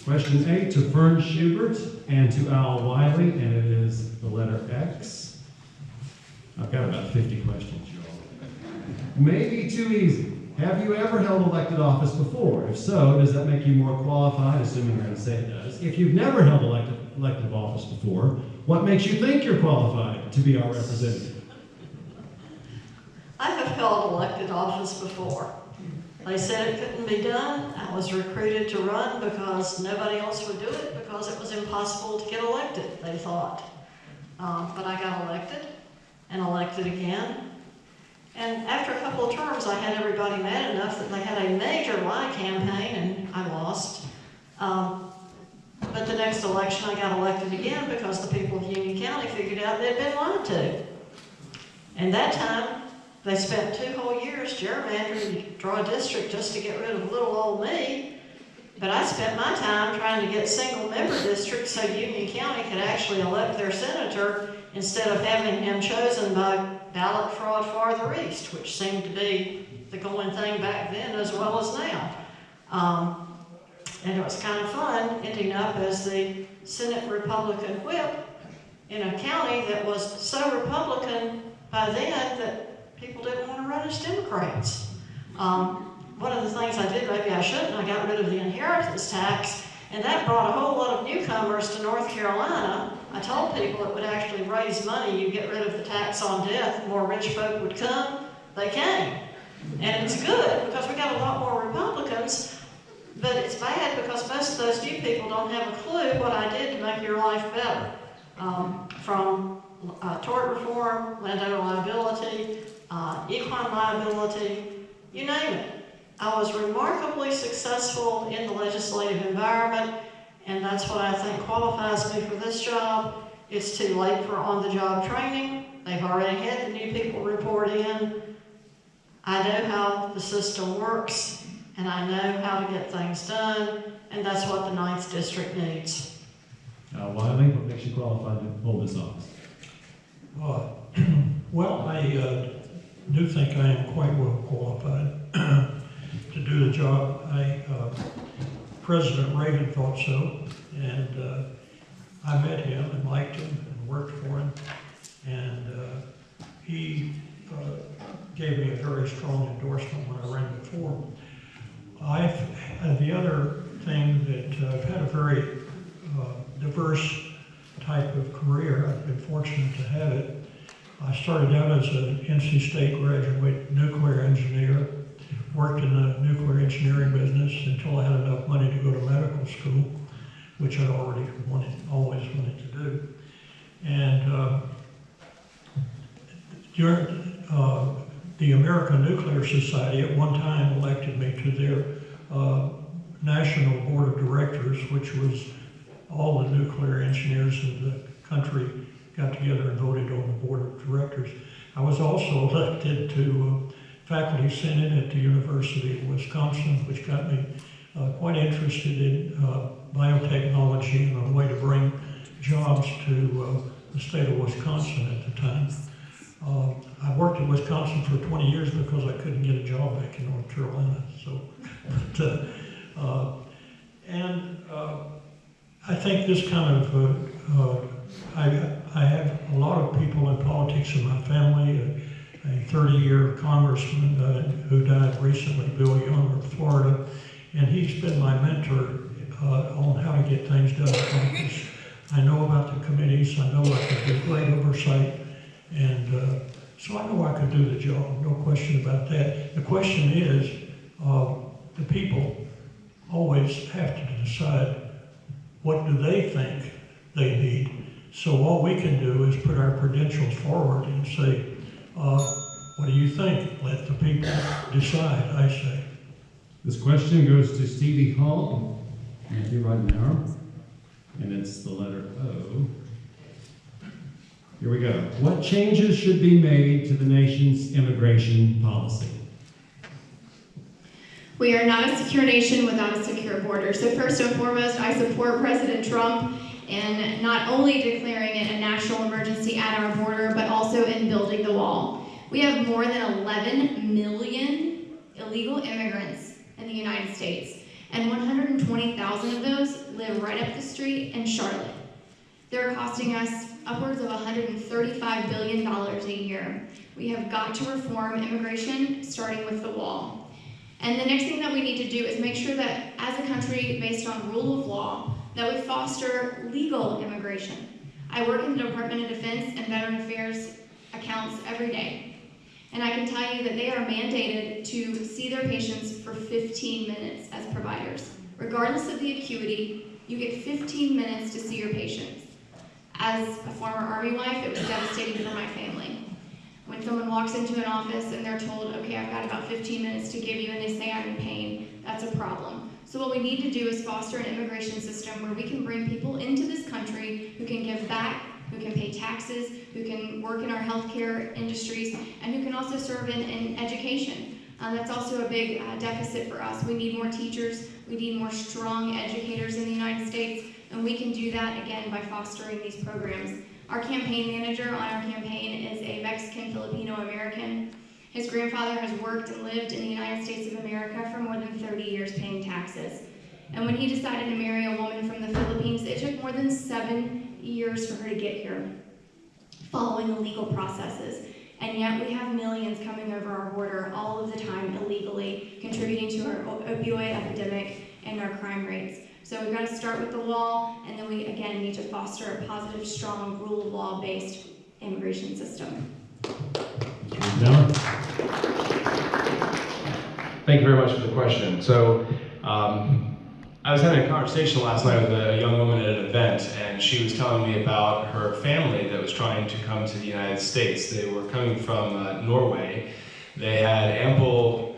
Question 8 to Fern Schubert and to Al Wiley, and it is the letter X. I've got about 50 questions, y'all. Maybe too easy. Have you ever held elected office before? If so, does that make you more qualified, assuming you're going to say it does? If you've never held elective office before, what makes you think you're qualified to be our representative? I have held elected office before. They said it couldn't be done. I was recruited to run because nobody else would do it because it was impossible to get elected, they thought. But I got elected and elected again. And after a couple of terms, I had everybody mad enough that they had a major lie campaign and I lost. But the next election, I got elected again because the people of Union County figured out they'd been lied to. And that time, they spent 2 whole years gerrymandering to draw a district just to get rid of little old me. But I spent my time trying to get single-member districts so Union County could actually elect their senator instead of having him chosen by ballot fraud farther east, which seemed to be the going thing back then as well as now. And it was kind of fun ending up as the Senate Republican whip in a county that was so Republican by then that people didn't want to run as Democrats. One of the things I did, maybe I shouldn't, I got rid of the inheritance tax, and that brought a whole lot of newcomers to North Carolina. I told people it would actually raise money. You get rid of the tax on death, more rich folk would come. They came. And it's good because we got a lot more Republicans, but it's bad because most of those new people don't have a clue what I did to make your life better. From tort reform, landowner liability, equine liability, you name it. I was remarkably successful in the legislative environment, and that's what I think qualifies me for this job. It's too late for on-the-job training. They've already had the new people report in. I know how the system works, and I know how to get things done, and that's what the 9th District needs. Wiley, what makes you qualified to hold this office? Well, I do think I am quite well qualified to do the job. President Reagan thought so, and I met him and liked him and worked for him, and he gave me a very strong endorsement when I ran before him. The other thing that I've had a very diverse type of career. I've been fortunate to have it. I started out as an NC State graduate nuclear engineer, worked in the nuclear engineering business until I had enough money to go to medical school, which I'd always wanted to do. And during the American Nuclear Society at one time elected me to their National Board of Directors, which was all the nuclear engineers in the country got together and voted on the Board of Directors. I was also elected to Faculty Senate at the University of Wisconsin, which got me quite interested in biotechnology and a way to bring jobs to the state of Wisconsin at the time. I worked in Wisconsin for 20 years because I couldn't get a job back in North Carolina. I think this kind of, I have a lot of people in politics in my family, a 30-year congressman who died recently, Bill Young of Florida, and he's been my mentor on how to get things done in Congress. I know about the committees, I know I could do great oversight, and so I know I could do the job, no question about that. The question is, the people always have to decide what do they think they need. So all we can do is put our credentials forward and say, what do you think? Let the people decide, I say. This question goes to Stevie Hall, Matthew Ridenhour, and it's the letter O. Here we go. What changes should be made to the nation's immigration policy? We are not a secure nation without a secure border. So first and foremost, I support President Trump in not only declaring it a national emergency at our border, but also in building the wall. We have more than 11 million illegal immigrants in the United States, and 120,000 of those live right up the street in Charlotte. They're costing us upwards of $135 billion a year. We have got to reform immigration, starting with the wall. And the next thing that we need to do is make sure that as a country based on rule of law, that we foster legal immigration. I work in the Department of Defense and Veteran Affairs accounts every day. And I can tell you that they are mandated to see their patients for 15 minutes as providers. Regardless of the acuity, you get 15 minutes to see your patients. As a former Army wife, it was devastating for my family. When someone walks into an office and they're told, okay, I've got about 15 minutes to give you, and they say I'm in pain, that's a problem. So what we need to do is foster an immigration system where we can bring people into this country who can give back, who can pay taxes, who can work in our healthcare industries, and who can also serve in education. That's also a big deficit for us. We need more teachers, We need more strong educators in the United States, and we can do that again by fostering these programs. Our campaign manager on our campaign is a Mexican Filipino American. His grandfather has worked and lived in the United States of America for more than 30 years paying taxes. And when he decided to marry a woman from the Philippines, it took more than 7 years for her to get here, following the legal processes. And yet we have millions coming over our border all of the time illegally, contributing to our opioid epidemic and our crime rates. So we've got to start with the law, and then we, again, need to foster a positive, strong, rule of law-based immigration system. Thank you very much for the question. So, I was having a conversation last night with a young woman at an event, and she was telling me about her family that was trying to come to the United States. They were coming from Norway. They had ample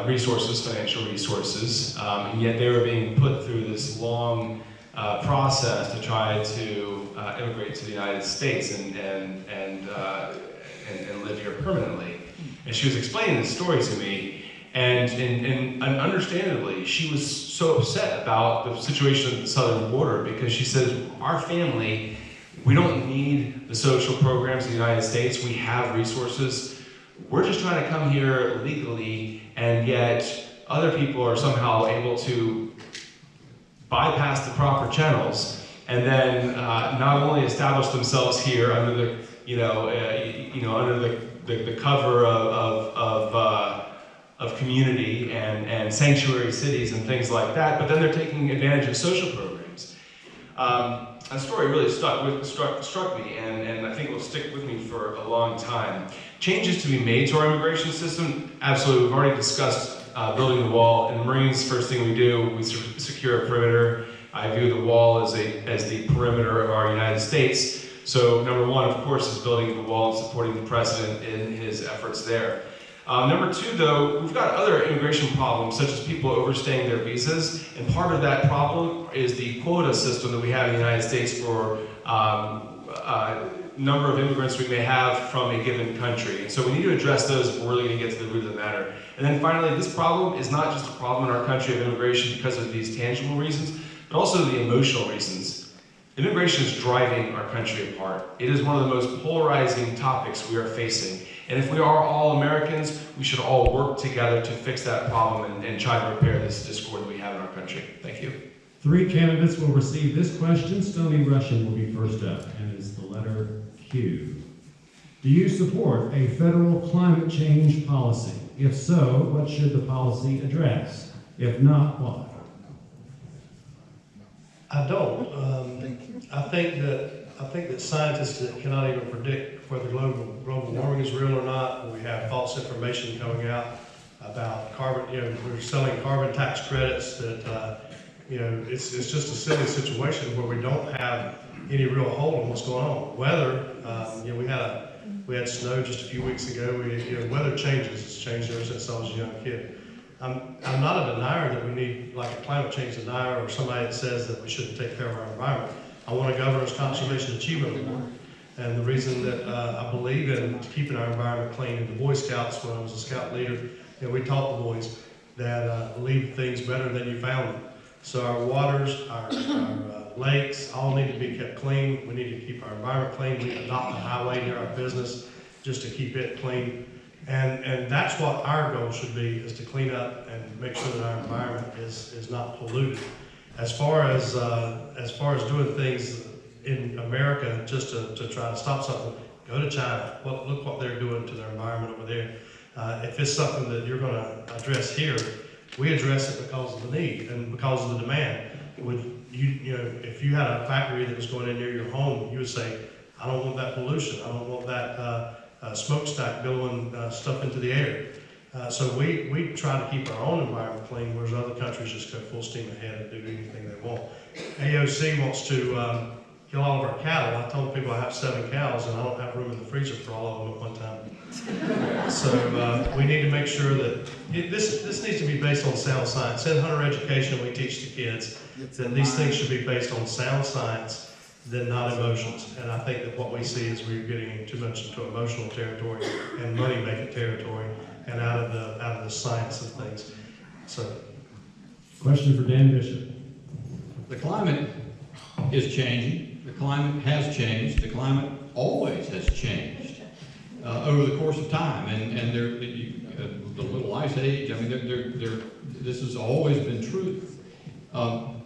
resources, financial resources, and yet they were being put through this long process to try to immigrate to the United States and live here permanently. And she was explaining this story to me. And understandably, she was so upset about the situation at the southern border because she says, our family, we don't need the social programs in the United States. We have resources. We're just trying to come here legally, and yet other people are somehow able to bypass the proper channels and then not only establish themselves here under the, under the cover of community and sanctuary cities and things like that, but then they're taking advantage of social programs. That story really struck me, and I think will stick with me for a long time. Changes to be made to our immigration system, absolutely. We've already discussed building the wall. In the Marines, first thing we do, we secure a perimeter. I view the wall as the perimeter of our United States. So number one, of course, is building the wall and supporting the president in his efforts there. Number two, though, we've got other immigration problems, such as people overstaying their visas, and part of that problem is the quota system that we have in the United States for number of immigrants we may have from a given country. And so we need to address those if we're really going to get to the root of the matter. And then finally, this problem is not just a problem in our country of immigration because of these tangible reasons, but also the emotional reasons. Immigration is driving our country apart. It is one of the most polarizing topics we are facing. And if we are all Americans, we should all work together to fix that problem and try to repair this discord that we have in our country. Thank you. 3 candidates will receive this question. Stony Russian will be first up, and it's the letter Q. Do you support a federal climate change policy? If so, what should the policy address? If not, why? I don't. I think that scientists that cannot even predict whether global warming is real or not. We have false information coming out about carbon. We're selling carbon tax credits that it's just a silly situation where we don't have any real hold on what's going on. Weather, we had snow just a few weeks ago. Weather changes. It's changed ever since I was a young kid. I'm not a denier that we need, like a climate change denier or somebody that says that we shouldn't take care of our environment. I want a Governor's Conservation Achievement Award. And the reason that I believe in keeping our environment clean, in the Boy Scouts, when I was a scout leader, we taught the boys that leave things better than you found them. So our waters, our lakes, all need to be kept clean. We need to keep our environment clean. We adopt a highway near our business just to keep it clean. And that's what our goal should be, is to clean up and make sure that our environment is not polluted. As far as doing things in America just to try to stop something, go to China. Well, look what they're doing to their environment over there. If it's something that you're going to address here, we address it because of the need and because of the demand. If you had a factory that was going in near your home, you would say, I don't want that pollution. I don't want that smokestack billowing stuff into the air. So we try to keep our own environment clean, whereas other countries just go full steam ahead and do anything they want. AOC wants to kill all of our cattle. I told people I have 7 cows and I don't have room in the freezer for all of them at one time. So we need to make sure that this needs to be based on sound science. In hunter education, we teach the kids that these things should be based on sound science than not emotions. And I think that what we see is we're getting too much into emotional territory and money-making territory and out of the science of things. So Question for Dan Bishop. The climate is changing. The climate has changed. The climate always has changed over the course of time. And the little ice age, I mean, this has always been true.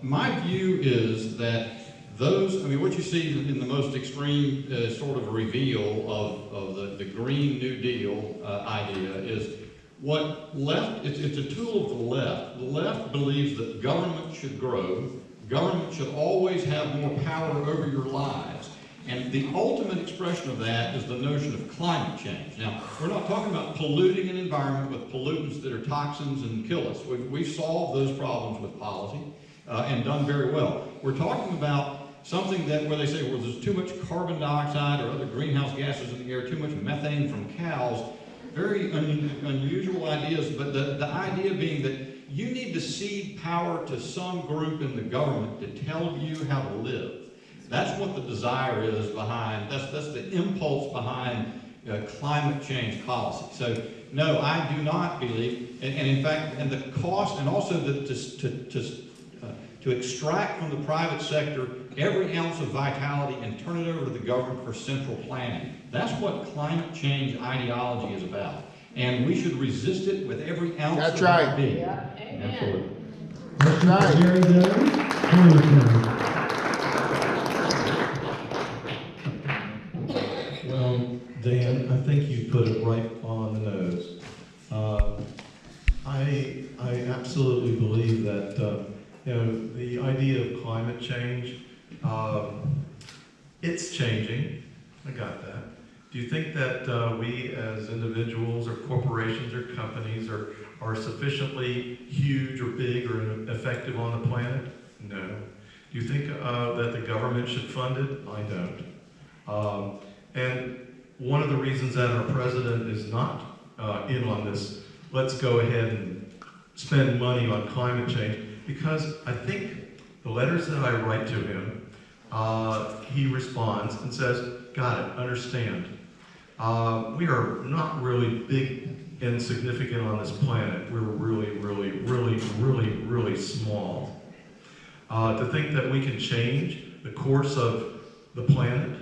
My view is that what you see in the most extreme sort of reveal of the Green New Deal idea is it's a tool of the left. The left believes that government should grow. Government should always have more power over your lives. And the ultimate expression of that is the notion of climate change. Now, we're not talking about polluting an environment with pollutants that are toxins and kill us. We've solved those problems with policy and done very well. We're talking about something where they say, well, there's too much carbon dioxide or other greenhouse gases in the air, too much methane from cows. Very unusual ideas, but the idea being that you need to cede power to some group in the government to tell you how to live. That's what the desire is behind, that's the impulse behind climate change policy. So no, I do not believe, and in fact, and the cost, and also to extract from the private sector every ounce of vitality and turn it over to the government for central planning. That's what climate change ideology is about. And we should resist it with every ounce of our being. Yeah. Absolutely. That's right. Jerry Dillon, Congressman. Well, Dan, I think you put it right on the nose. I absolutely believe that the idea of climate change, it's changing. I got that. Do you think that we as individuals or corporations or companies are sufficiently huge or big or effective on the planet? No. Do you think that the government should fund it? I don't. And one of the reasons that our president is not in on this, let's go ahead and spend money on climate change, because I think the letters that I write to him, he responds and says, got it, understand. We are not really big and significant on this planet. We're really, really, really, really, really small. To think that we can change the course of the planet,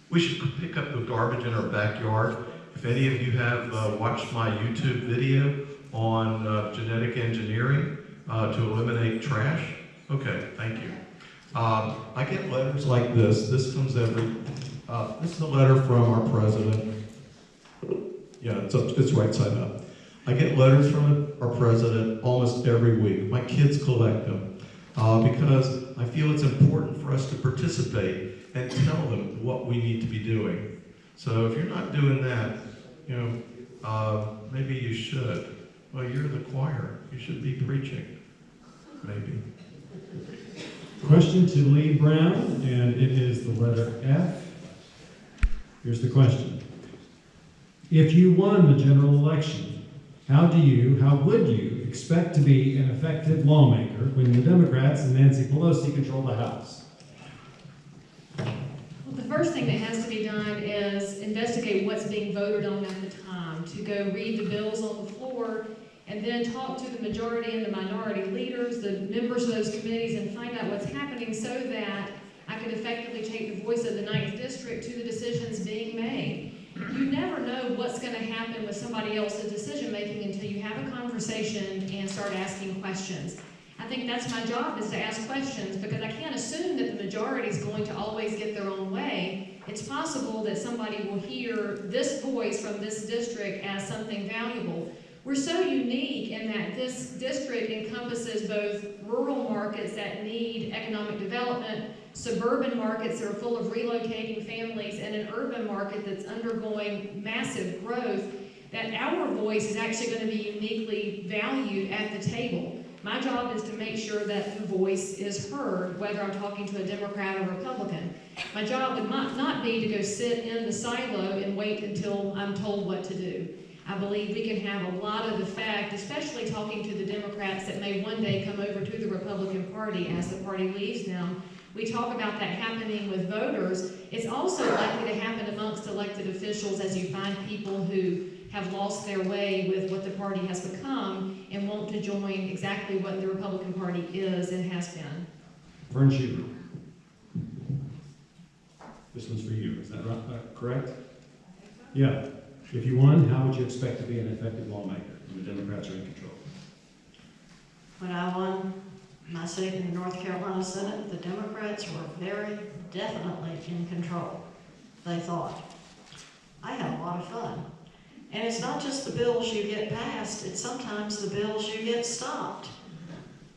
we should pick up the garbage in our backyard. If any of you have watched my YouTube video on genetic engineering to eliminate trash, okay, thank you. I get letters like this. This comes this is a letter from our president. Yeah, it's right side up. I get letters from our president almost every week. My kids collect them because I feel it's important for us to participate and tell them what we need to be doing. So if you're not doing that, maybe you should. Well, you're the choir. You should be preaching, maybe. Question to Lee Brown, and it is the letter F. Here's the question. If you won the general election, how would you expect to be an effective lawmaker when the Democrats and Nancy Pelosi control the House? Well, the first thing that has to be done is investigate what's being voted on at the time, to go read the bills on the floor, and then talk to the majority and the minority leaders, the members of those committees, and find out what's happening so that I can effectively take the voice of the 9th District to the decisions being made. You never know what's going to happen with somebody else's decision making until you have a conversation and start asking questions. I think that's my job, is to ask questions, because I can't assume that the majority is going to always get their own way. It's possible that somebody will hear this voice from this district as something valuable. We're so unique in that this district encompasses both rural markets that need economic development, suburban markets that are full of relocating families, and an urban market that's undergoing massive growth, that our voice is actually going to be uniquely valued at the table. My job is to make sure that the voice is heard, whether I'm talking to a Democrat or Republican. My job would not be to go sit in the silo and wait until I'm told what to do. I believe we can have a lot of effect, especially talking to the Democrats that may one day come over to the Republican Party as the party leaves them. We talk about that happening with voters. It's also likely to happen amongst elected officials as you find people who have lost their way with what the party has become, and want to join exactly what the Republican Party is and has been. Vern Schubert. This one's for you, is that right, correct? Yeah. If you won, how would you expect to be an effective lawmaker when the Democrats are in control? When I won my seat in the North Carolina Senate, the Democrats were very definitely in control, they thought. I had a lot of fun. And it's not just the bills you get passed, it's sometimes the bills you get stopped.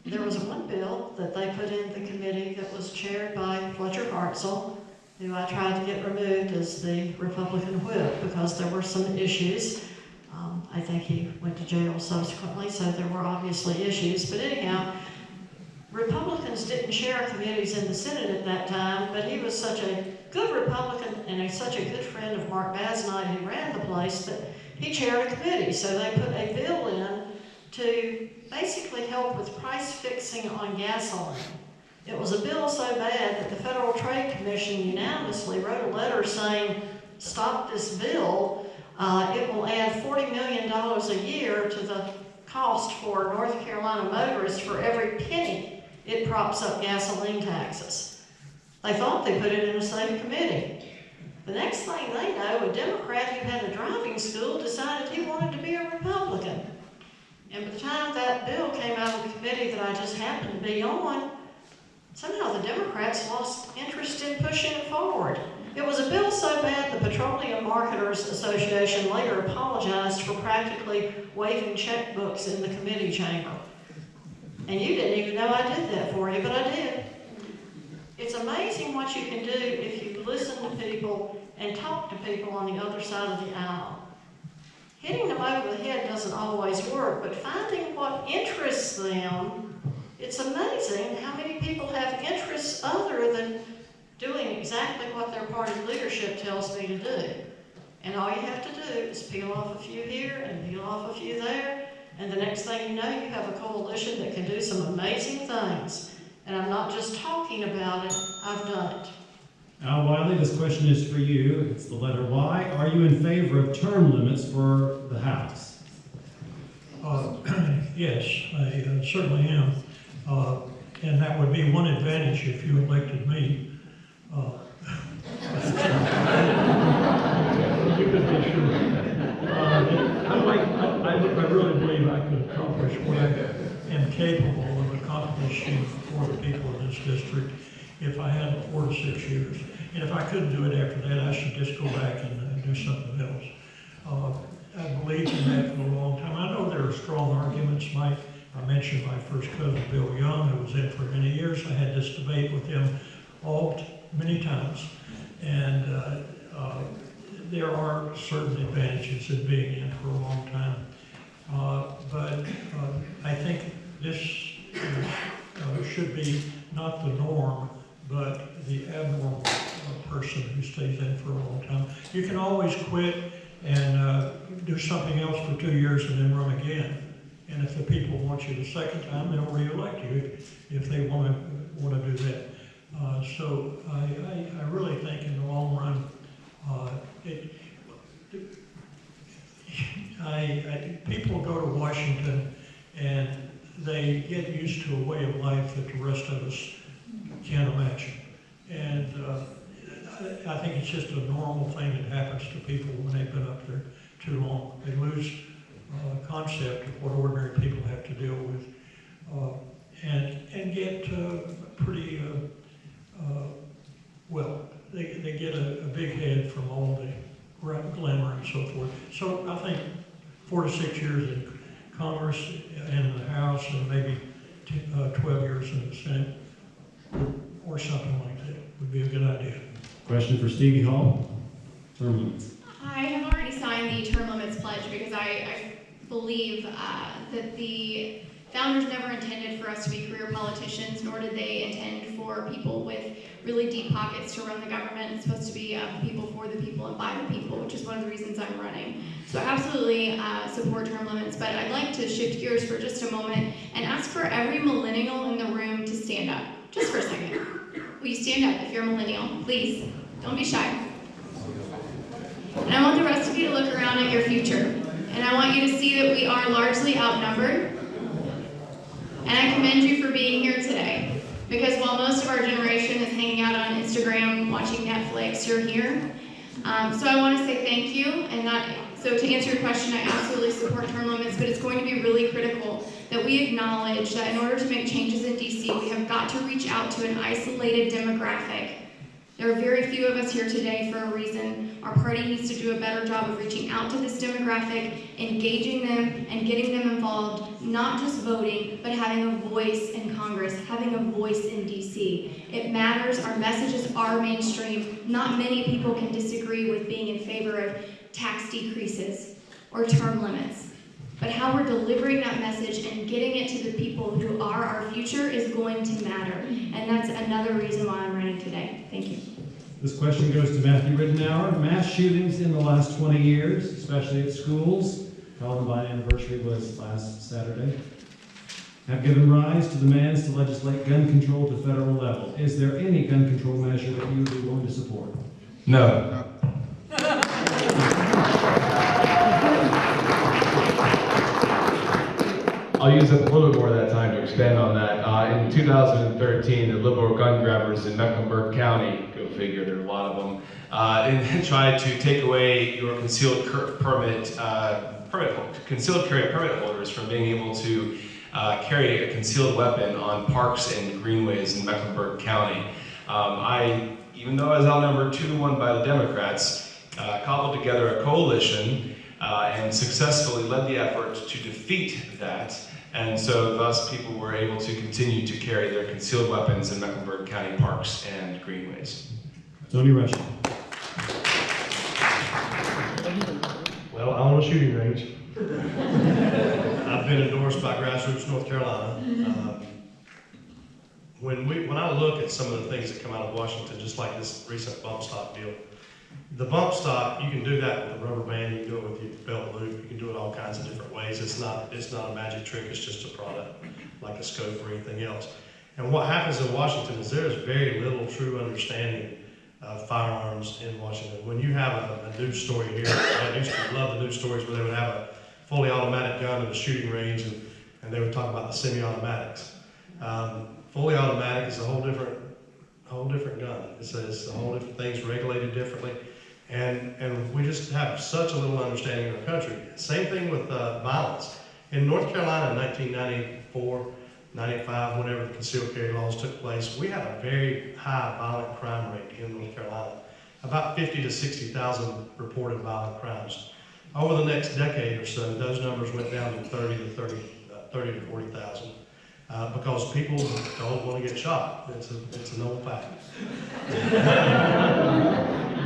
There was one bill that they put in the committee that was chaired by Fletcher Hartzell, who I tried to get removed as the Republican whip because there were some issues. I think he went to jail subsequently, so there were obviously issues. But anyhow, Republicans didn't share committees in the Senate at that time, but he was such a good Republican and such a good friend of Mark Basnight, who ran the place, that he chaired a committee. So they put a bill in to basically help with price fixing on gasoline. It was a bill so bad that the Federal Trade Commission unanimously wrote a letter saying, stop this bill. It will add $40 million a year to the cost for North Carolina motorists for every penny it props up gasoline taxes. They thought they put it in a safe committee. The next thing they know, a Democrat who had a driving school decided he wanted to be a Republican. And by the time that bill came out of the committee that I just happened to be on, somehow the Democrats lost interest in pushing it forward. It was a bill so bad the Petroleum Marketers Association later apologized for practically waving checkbooks in the committee chamber. And you didn't even know I did that for you, but I did. It's amazing what you can do if you listen to people and talk to people on the other side of the aisle. Hitting them over the head doesn't always work, but finding what interests them, it's amazing how many people have interests other than doing exactly what their party leadership tells me to do. And all you have to do is peel off a few here and peel off a few there, and the next thing you know, you have a coalition that can do some amazing things. And I'm not just talking about it, I've done it. Al Wiley, this question is for you. It's the letter Y. Are you in favor of term limits for the House? Yes, I certainly am. And that would be one advantage if you elected me. You could be sure. I really believe I could accomplish what I am capable of accomplishing for the people of this district if I had 4 to 6 years. And if I couldn't do it after that, I should just go back and do something else. I believed in that for a long time. I know there are strong arguments. I mentioned my first cousin, Bill Young, who was in for many years. I had this debate with him many times. And there are certain advantages in being in for a long time. But I think this should be not the norm, but the abnormal person who stays in for a long time. You can always quit and do something else for 2 years and then run again. And if the people want you the second time, they'll re-elect you if they want to do that. So I really think in the long run, people go to Washington and they get used to a way of life that the rest of us can't imagine. And I think it's just a normal thing that happens to people when they've been up there too long. They lose concept of what ordinary people have to deal with and get pretty, well, they get a big head from all the glamour and so forth. So I think 4 to 6 years in Congress and in the House and maybe 12 years in the Senate or something like that would be a good idea. Question for Stevie Hall. Term limits. I have already signed the term limits pledge because I believe that the founders never intended for us to be career politicians, nor did they intend for people with really deep pockets to run the government. It's supposed to be the people, for the people, and by the people, which is one of the reasons I'm running. So I absolutely support term limits, but I'd like to shift gears for just a moment and ask for every millennial in the room to stand up, just for a second. Will you stand up if you're a millennial? Please, don't be shy. And I want the rest of you to look around at your future. And I want you to see that we are largely outnumbered. And I commend you for being here today, because while most of our generation is hanging out on Instagram, watching Netflix, you're here. So I want to say thank you, so to answer your question, I absolutely support term limits, but it's going to be really critical that we acknowledge that in order to make changes in DC, we have got to reach out to an isolated demographic. There are very few of us here today for a reason. Our party needs to do a better job of reaching out to this demographic, engaging them, and getting them involved, not just voting, but having a voice in Congress, having a voice in DC. It matters. Our messages are mainstream. Not many people can disagree with being in favor of tax decreases or term limits. But how we're delivering that message and getting it to the people who are our future is going to matter. And that's another reason why I'm running today. Thank you. This question goes to Matthew Rittenauer. Mass shootings in the last 20 years, especially at schools, Columbine anniversary was last Saturday, have given rise to demands to legislate gun control to federal level. Is there any gun control measure that you would be willing to support? No. I'll use up a little bit more of that time to expand on that. In 2013, the liberal gun grabbers in Mecklenburg County, go figure, there are a lot of them, and tried to take away your concealed carry permit holders from being able to carry a concealed weapon on parks and greenways in Mecklenburg County. Even though I was outnumbered 2-1 by the Democrats, cobbled together a coalition and successfully led the effort to defeat that. And so thus people were able to continue to carry their concealed weapons in Mecklenburg County parks and greenways. Tony Rush. Well, I own a shooting range. I've been endorsed by Grassroots North Carolina. When I look at some of the things that come out of Washington, just like this recent bump stock deal, the bump stock, you can do that with a rubber band, you can do it with your belt loop, you can do it all kinds of different ways. It's not a magic trick, it's just a product, like a scope or anything else. And what happens in Washington is there is very little true understanding of firearms in Washington. When you have a news story here, I used to love the news stories where they would have a fully automatic gun at a shooting range and they would talk about the semi-automatics. Fully automatic is a whole different gun. It's a whole different things regulated differently. And we just have such a little understanding in our country. Same thing with violence. In North Carolina in 1994, 95, whenever the concealed carry laws took place, we had a very high violent crime rate in North Carolina. About 50 to 60,000 reported violent crimes. Over the next decade or so, those numbers went down to 30 to 40,000. Because people don't want to get shot. It's a known fact.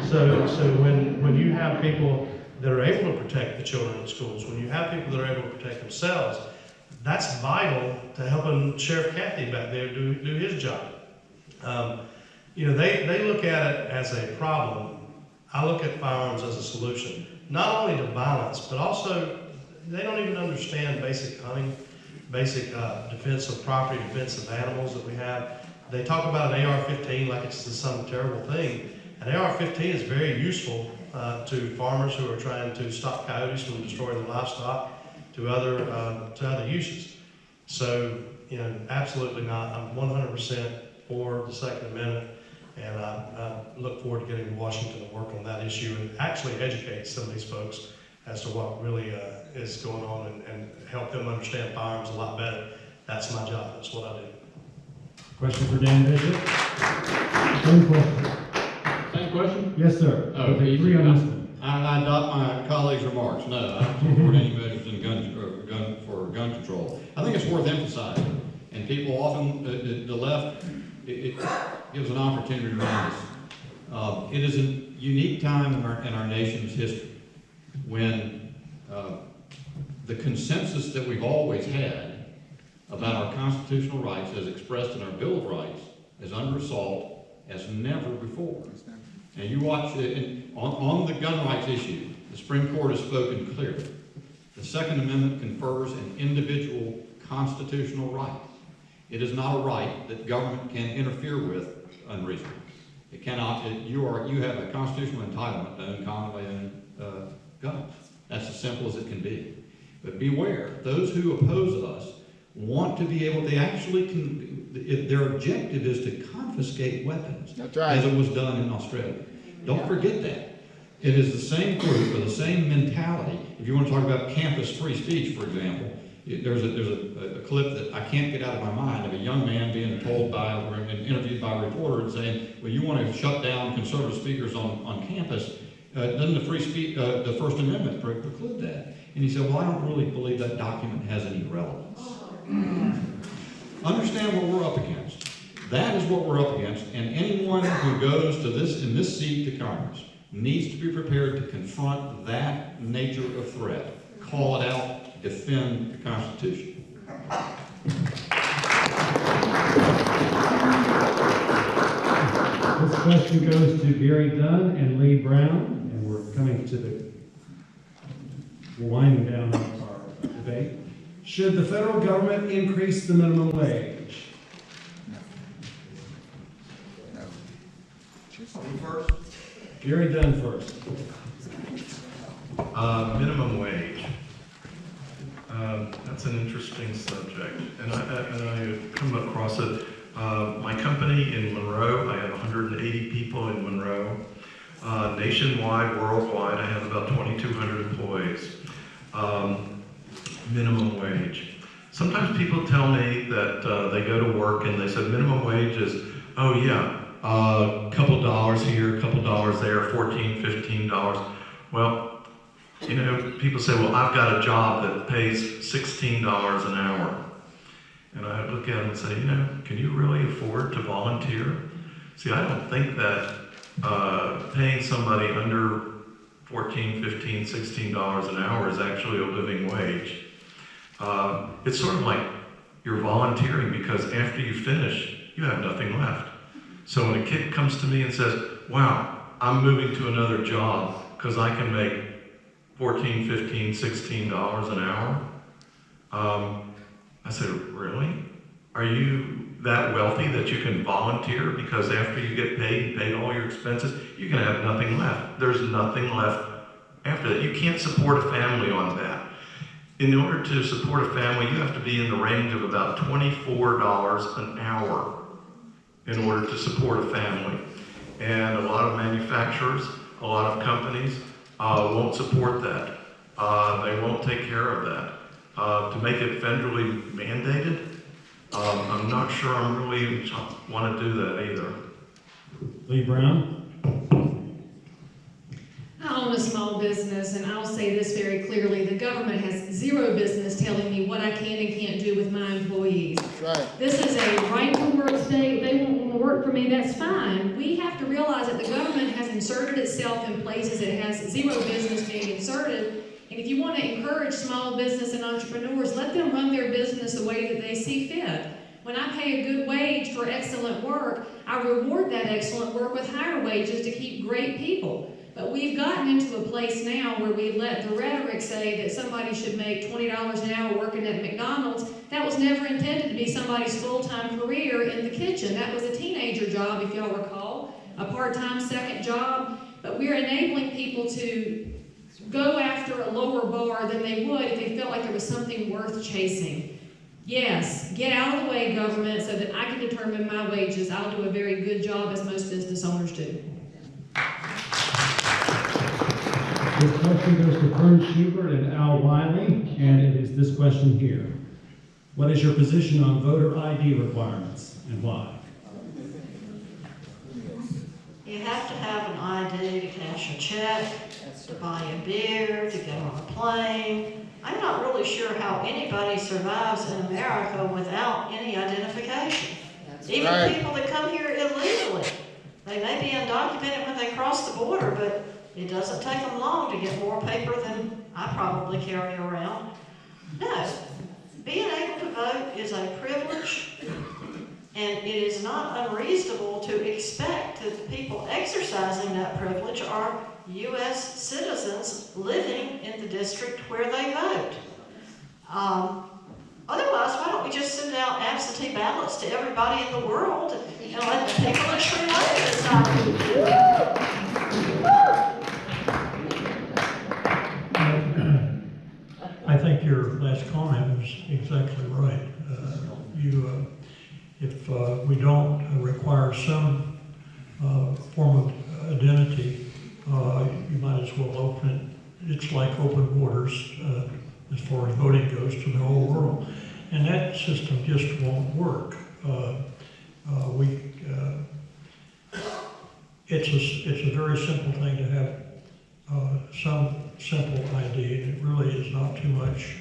So when you have people that are able to protect the children in schools, when you have people that are able to protect themselves, that's vital to helping Sheriff Cathy back there do his job. They look at it as a problem. I look at firearms as a solution, not only to violence, but also they don't even understand basic hunting, basic defense of property, defense of animals that we have. They talk about an AR-15 like it's some terrible thing. An AR-15 is very useful to farmers who are trying to stop coyotes from destroying the livestock, to other uses. So, absolutely not. I'm 100% for the Second Amendment, and I look forward to getting to Washington to work on that issue and actually educate some of these folks as to what really is going on and help them understand firearms a lot better. That's my job. That's what I do. Question for Dan Bishop. Same question. Same question? Yes, sir. Oh, Okay, easy. 3 on this one. I adopt my colleague's remarks. No, I don't support any measures in gun control. I think it's worth emphasizing, and people often, the left, it gives an opportunity to remind us. It is a unique time in our nation's history when the consensus that we've always had about our constitutional rights as expressed in our Bill of Rights is under assault as never before. And you watch, on the gun rights issue, the Supreme Court has spoken clearly. The Second Amendment confers an individual constitutional right. It is not a right that government can interfere with unreasonably. It cannot, you have a constitutional entitlement to own commonly owned guns. That's as simple as it can be. But beware, those who oppose us want to be able, they actually can, their objective is to confiscate weapons. That's right. As it was done in Australia. Don't forget that. It is the same group or the same mentality. If you want to talk about campus free speech, for example, there's a clip that I can't get out of my mind of a young man being told by, or interviewed by a reporter and saying, well, you want to shut down conservative speakers on campus, doesn't the free speech, the First Amendment preclude that? And he said, well, I don't really believe that document has any relevance. Understand what we're up against. That is what we're up against, and anyone who goes to in this seat to Congress needs to be prepared to confront that nature of threat. Call it out, defend the Constitution. This question goes to Gary Dunn and Lee Brown, and we're coming to we're winding down our debate. Should the federal government increase the minimum wage? First? Gary Dunn first. Minimum wage. That's an interesting subject, and I come across it. My company in Monroe, I have 180 people in Monroe. Nationwide, worldwide, I have about 2,200 employees. Minimum wage. Sometimes people tell me that they go to work and they said minimum wage is, oh yeah, a couple dollars here, a couple dollars there, $14, $15. Well, you know, people say, well, I've got a job that pays $16 an hour. And I look at them and say, you know, can you really afford to volunteer? See, I don't think that paying somebody under $14, $15, $16 an hour is actually a living wage. It's sort of like you're volunteering because after you finish, you have nothing left. So when a kid comes to me and says, wow, I'm moving to another job because I can make $14, $15, $16 an hour, I said, really? Are you that wealthy that you can volunteer because after you get paid, you paid all your expenses, you can have nothing left. There's nothing left after that. You can't support a family on that. In order to support a family, you have to be in the range of about $24 an hour in order to support a family. And a lot of manufacturers, a lot of companies won't support that. They won't take care of that. To make it federally mandated, I'm not sure I really want to do that either. Lee Brown? I own a small business, and I'll say this very clearly. The government has zero business telling me what I can and can't do with my employees. That's right. This is a right-to-work state. They won't want to work for me, that's fine. We have to realize that the government has inserted itself in places it has zero business being inserted. And if you want to encourage small business and entrepreneurs, let them run their business the way that they see fit. When I pay a good wage for excellent work, I reward that excellent work with higher wages to keep great people. But we've gotten into a place now where we let the rhetoric say that somebody should make $20 an hour working at McDonald's. That was never intended to be somebody's full-time career in the kitchen. That was a teenager job, if y'all recall, a part-time second job. But we're enabling people to go after a lower bar than they would if they felt like there was something worth chasing. Yes, get out of the way, government, so that I can determine my wages. I'll do a very good job, as most business owners do. This question goes to Fern Schubert and Al Wiley, and it is this question here. What is your position on voter ID requirements and why? You have to have an ID to cash a check, to buy a beer, to get on a plane. I'm not really sure how anybody survives in America without any identification. Even right. people that come here illegally. They may be undocumented when they cross the border, but it doesn't take them long to get more paper than I probably carry around. No, being able to vote is a privilege, and it is not unreasonable to expect that the people exercising that privilege are U.S. citizens living in the district where they vote. Otherwise, why don't we just send out absentee ballots to everybody in the world and let the people in Sri Lanka decide who to do? I think your last comment was exactly right. if we don't require some form of identity, you might as well open it. It's like open borders as far as voting goes to the whole world. And that system just won't work. It's a very simple thing to have some simple ID, and it really is not too much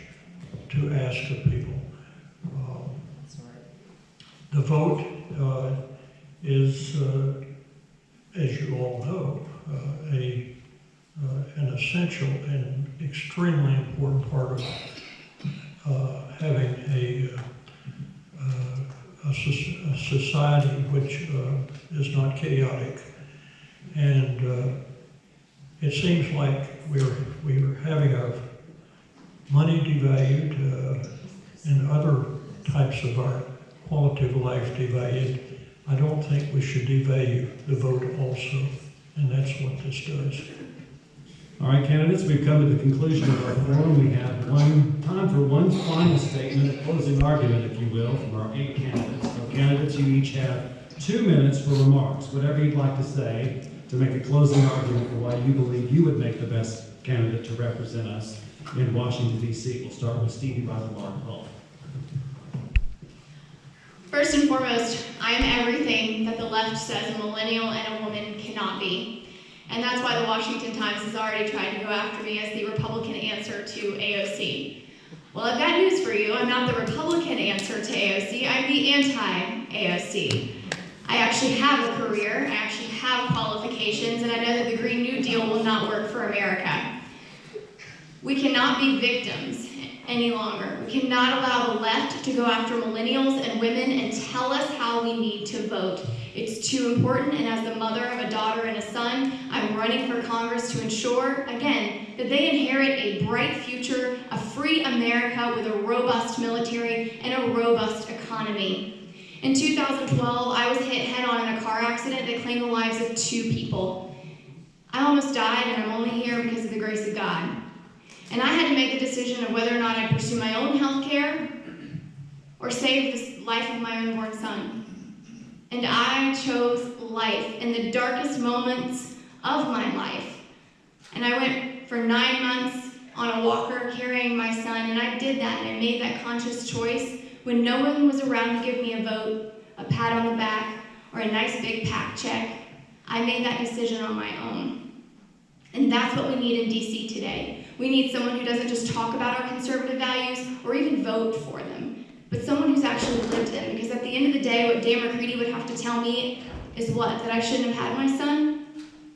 to ask of people. The vote is, as you all know, an essential and extremely important part of having a society which is not chaotic. And it seems like we're having our money devalued and other types of our quality of life devalued. I don't think we should devalue the vote also, and that's what this does. All right, candidates, we've come to the conclusion of our forum. We have time for one final statement, a closing argument, if you will, from our 8 candidates. So candidates, you each have 2 minutes for remarks, whatever you'd like to say, to make a closing argument for why you believe you would make the best candidate to represent us in Washington, D.C. We'll start with Stevie Reichenbach-Hull. First and foremost, I am everything that the left says a millennial and a woman cannot be. And that's why the Washington Times has already tried to go after me as the Republican answer to AOC. Well, I've got news for you. I'm not the Republican answer to AOC. I'm the anti-AOC. I actually have a career, I actually have qualifications, and I know that the Green New Deal will not work for America. We cannot be victims any longer. We cannot allow the left to go after millennials and women and tell us how we need to vote. It's too important, and as the mother of a daughter and a son, I'm running for Congress to ensure, again, that they inherit a bright future, a free America with a robust military and a robust economy. In 2012, I was hit head-on in a car accident that claimed the lives of 2 people. I almost died, and I'm only here because of the grace of God. And I had to make the decision of whether or not I'd pursue my own health care or save the life of my unborn son. And I chose life in the darkest moments of my life. And I went for 9 months on a walker carrying my son, and I did that, and I made that conscious choice when no one was around to give me a vote, a pat on the back, or a nice big PAC check. I made that decision on my own. And that's what we need in DC today. We need someone who doesn't just talk about our conservative values or even vote for them, but someone who's actually lived them. Because at the end of the day, what Dan McCready would have to tell me is what? That I shouldn't have had my son?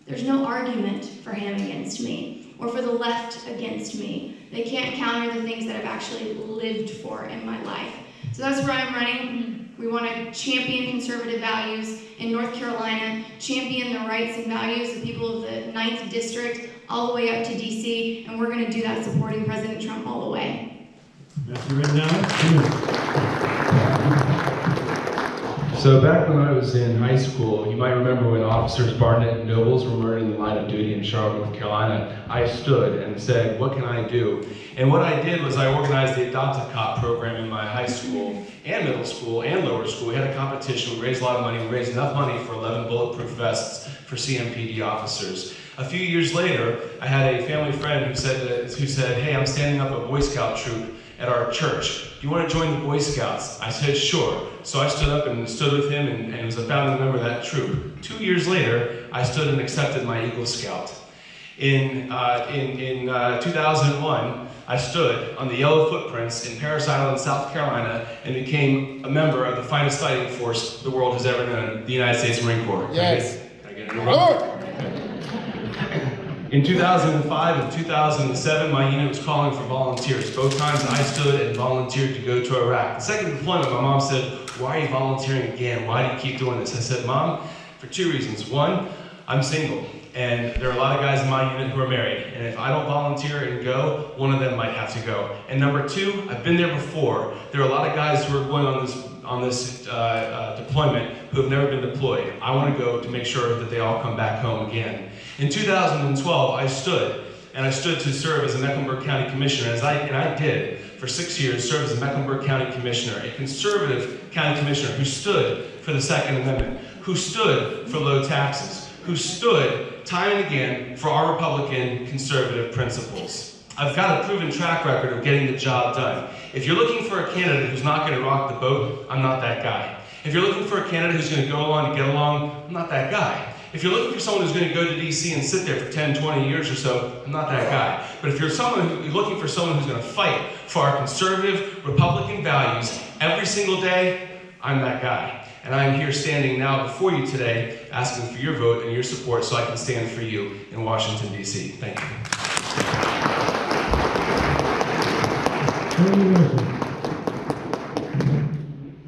There's no argument for him against me or for the left against me. They can't counter the things that I've actually lived for in my life. So that's where I'm running. We want to champion conservative values in North Carolina, champion the rights and values of people of the 9th District, all the way up to DC, and we're going to do that supporting President Trump all the way. Matthew Rittenhouse. So back when I was in high school, you might remember when officers Barnett and Nobles were murdered in the line of duty in Charlotte, North Carolina, I stood and said, what can I do? And what I did was I organized the Adopt a Cop program in my high school and middle school and lower school. We had a competition, we raised a lot of money, we raised enough money for 11 bulletproof vests for CMPD officers. A few years later, I had a family friend who said, hey, I'm standing up a Boy Scout troop at our church. Do you want to join the Boy Scouts? I said, sure. So I stood up and stood with him and was a founding member of that troop. 2 years later, I stood and accepted my Eagle Scout. In 2001, I stood on the yellow footprints in Parris Island, South Carolina, and became a member of the finest fighting force the world has ever known, the United States Marine Corps. Yes. Can I get it? In 2005 and 2007, my unit was calling for volunteers. Both times I stood and volunteered to go to Iraq. The second deployment, my mom said, why are you volunteering again? Why do you keep doing this? I said, Mom, for 2 reasons. One, I'm single, and there are a lot of guys in my unit who are married, and if I don't volunteer and go, one of them might have to go. And number 2, I've been there before. There are a lot of guys who are going on this deployment who have never been deployed. I want to go to make sure that they all come back home again. In 2012, I stood and I stood to serve as a Mecklenburg County Commissioner, and I did, for 6 years, serve as a Mecklenburg County Commissioner, a conservative county commissioner who stood for the Second Amendment, who stood for low taxes, who stood time and again for our Republican conservative principles. I've got a proven track record of getting the job done. If you're looking for a candidate who's not going to rock the boat, I'm not that guy. If you're looking for a candidate who's going to go along to get along, I'm not that guy. If you're looking for someone who's going to go to DC and sit there for 10, 20 years or so, I'm not that guy. But if you're looking for someone who's going to fight for our conservative Republican values every single day, I'm that guy. And I'm here standing now before you today, asking for your vote and your support so I can stand for you in Washington, DC. Thank you.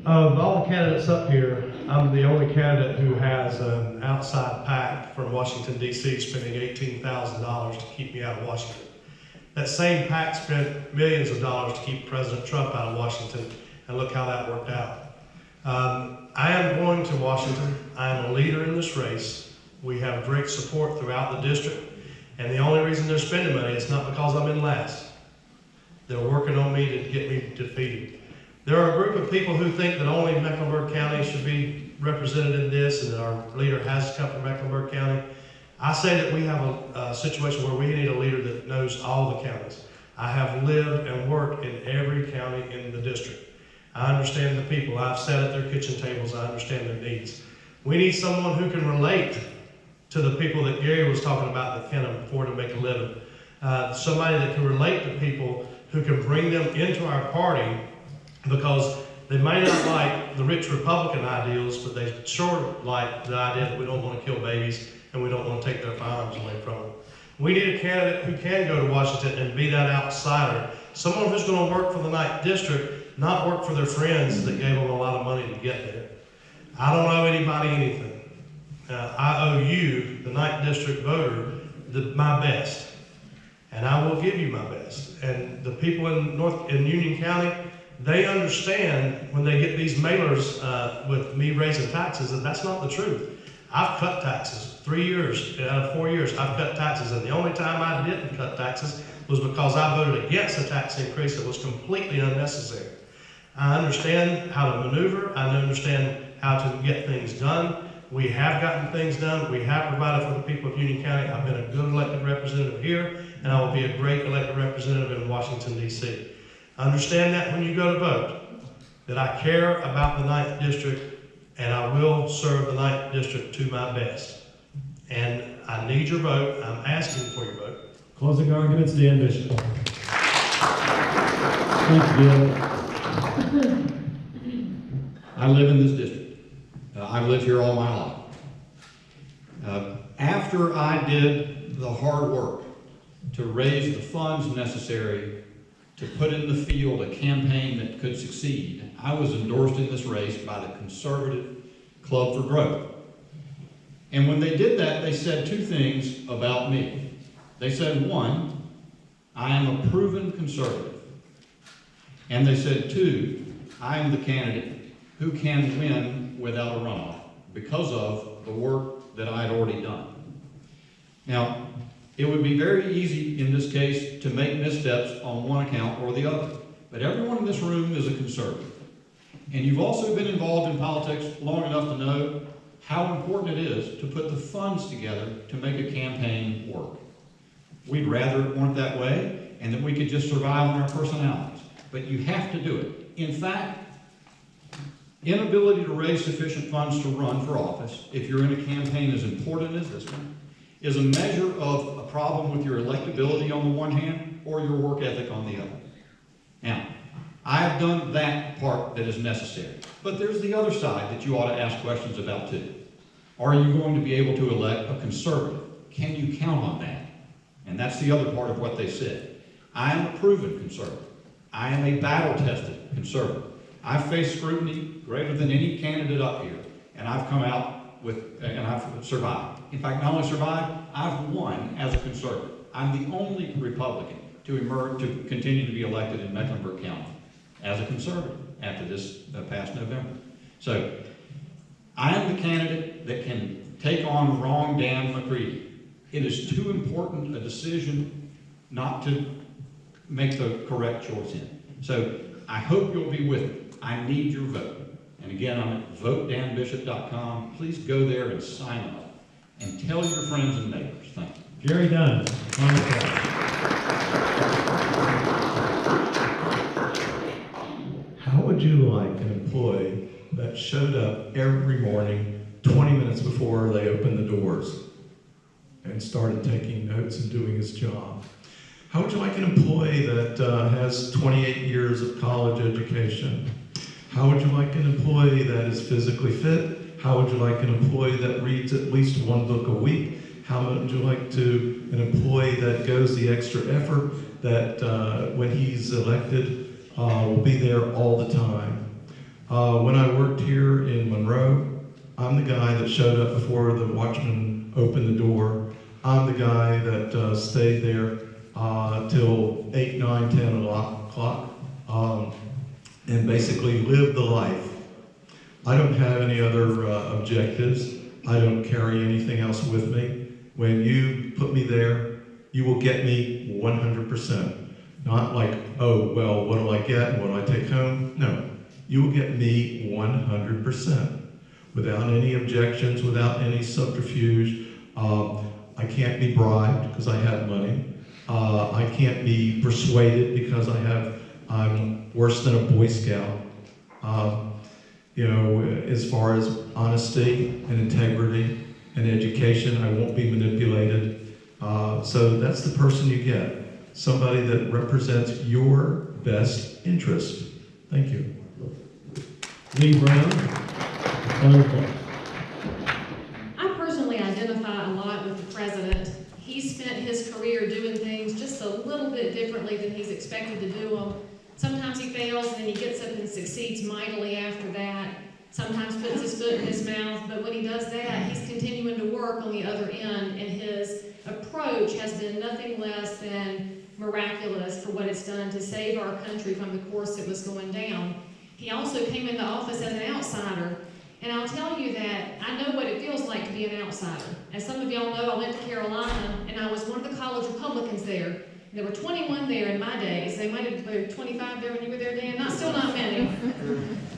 Of all the candidates up here, I'm the only candidate who has an outside PAC from Washington, D.C., spending $18,000 to keep me out of Washington. That same PAC spent millions of dollars to keep President Trump out of Washington, and look how that worked out. I am going to Washington. I am a leader in this race. We have great support throughout the district, and the only reason they're spending money is not because I'm in last. They're working on me to get me defeated. There are a group of people who think that only Mecklenburg County should be represented in this and that our leader has to come from Mecklenburg County. I say that we have a situation where we need a leader that knows all the counties. I have lived and worked in every county in the district. I understand the people. I've sat at their kitchen tables. I understand their needs. We need someone who can relate to the people that Gary was talking about that can't afford to make a living. Somebody that can relate to people who can bring them into our party, because they may not like the rich Republican ideals, but they sure like the idea that we don't want to kill babies and we don't want to take their firearms away from them. We need a candidate who can go to Washington and be that outsider. Someone who's going to work for the 9th District, not work for their friends that gave them a lot of money to get there. I don't owe anybody anything. I owe you, the 9th District voter, my best. And I will give you my best. And the people in Union County, they understand when they get these mailers with me raising taxes that that's not the truth. I've cut taxes 3 years out of 4 years. I've cut taxes, and the only time I didn't cut taxes was because I voted against a tax increase that was completely unnecessary. I understand how to maneuver. I understand how to get things done. We have gotten things done. We have provided for the people of Union County. I've been a good elected representative here, and I will be a great elected representative in Washington, D.C. Understand that when you go to vote, that I care about the 9th District, and I will serve the 9th District to my best. And I need your vote. I'm asking for your vote. Closing arguments, Dan Bishop. Thank you, Bill. I live in this district. I've lived here all my life. After I did the hard work to raise the funds necessary to put in the field a campaign that could succeed, I was endorsed in this race by the Conservative Club for Growth. And when they did that, they said two things about me. They said, one, I am a proven conservative. And they said, two, I am the candidate who can win without a runoff because of the work that I had already done. Now, it would be very easy in this case to make missteps on one account or the other, but everyone in this room is a conservative. And you've also been involved in politics long enough to know how important it is to put the funds together to make a campaign work. We'd rather it weren't that way and that we could just survive on our personalities, but you have to do it. In fact, inability to raise sufficient funds to run for office, if you're in a campaign as important as this one, is a measure of a problem with your electability on the one hand or your work ethic on the other. Now, I have done that part that is necessary, but there's the other side that you ought to ask questions about too. Are you going to be able to elect a conservative? Can you count on that? And that's the other part of what they said. I am a proven conservative. I am a battle-tested conservative. I've faced scrutiny greater than any candidate up here, and I've come out and I've survived. In fact, not only survived, I've won as a conservative. I'm the only Republican to continue to be elected in Mecklenburg County as a conservative after this past November. So, I am the candidate that can take on wrong Dan McCready. It is too important a decision not to make the correct choice in. So I hope you'll be with me. I need your vote. And again, I'm at votedanbishop.com. Please go there and sign up and tell your friends and neighbors. Thank you. Jerry Dunn, final thought. How would you like an employee that showed up every morning 20 minutes before they opened the doors and started taking notes and doing his job? How would you like an employee that has 28 years of college education? How would you like an employee that is physically fit? How would you like an employee that reads at least one book a week? How would you like an employee that goes the extra effort, that when he's elected will be there all the time? When I worked here in Monroe, I'm the guy that showed up before the watchman opened the door. I'm the guy that stayed there till 8, 9, 10 o'clock and basically lived the life. I don't have any other objectives. I don't carry anything else with me. When you put me there, you will get me 100%. Not like, oh, well, what do I get and what do I take home? No, you will get me 100%. Without any objections, without any subterfuge. I can't be bribed because I have money. I can't be persuaded because I'm worse than a Boy Scout. You know, as far as honesty and integrity and education, I won't be manipulated. So that's the person you get. Somebody that represents your best interest. Thank you. Lee Brown, final thought. I personally identify a lot with the president. He spent his career doing things just a little bit differently than he's expected to do them. Sometimes he fails and then he gets up and succeeds mightily after that. Sometimes puts his foot in his mouth, but when he does that, he's continuing to work on the other end, and his approach has been nothing less than miraculous for what it's done to save our country from the course it was going down. He also came into office as an outsider, and I'll tell you that I know what it feels like to be an outsider. As some of y'all know, I went to Carolina, and I was one of the college Republicans there. There were 21 there in my days. They might have been 25 there when you were there, Dan. Still not many.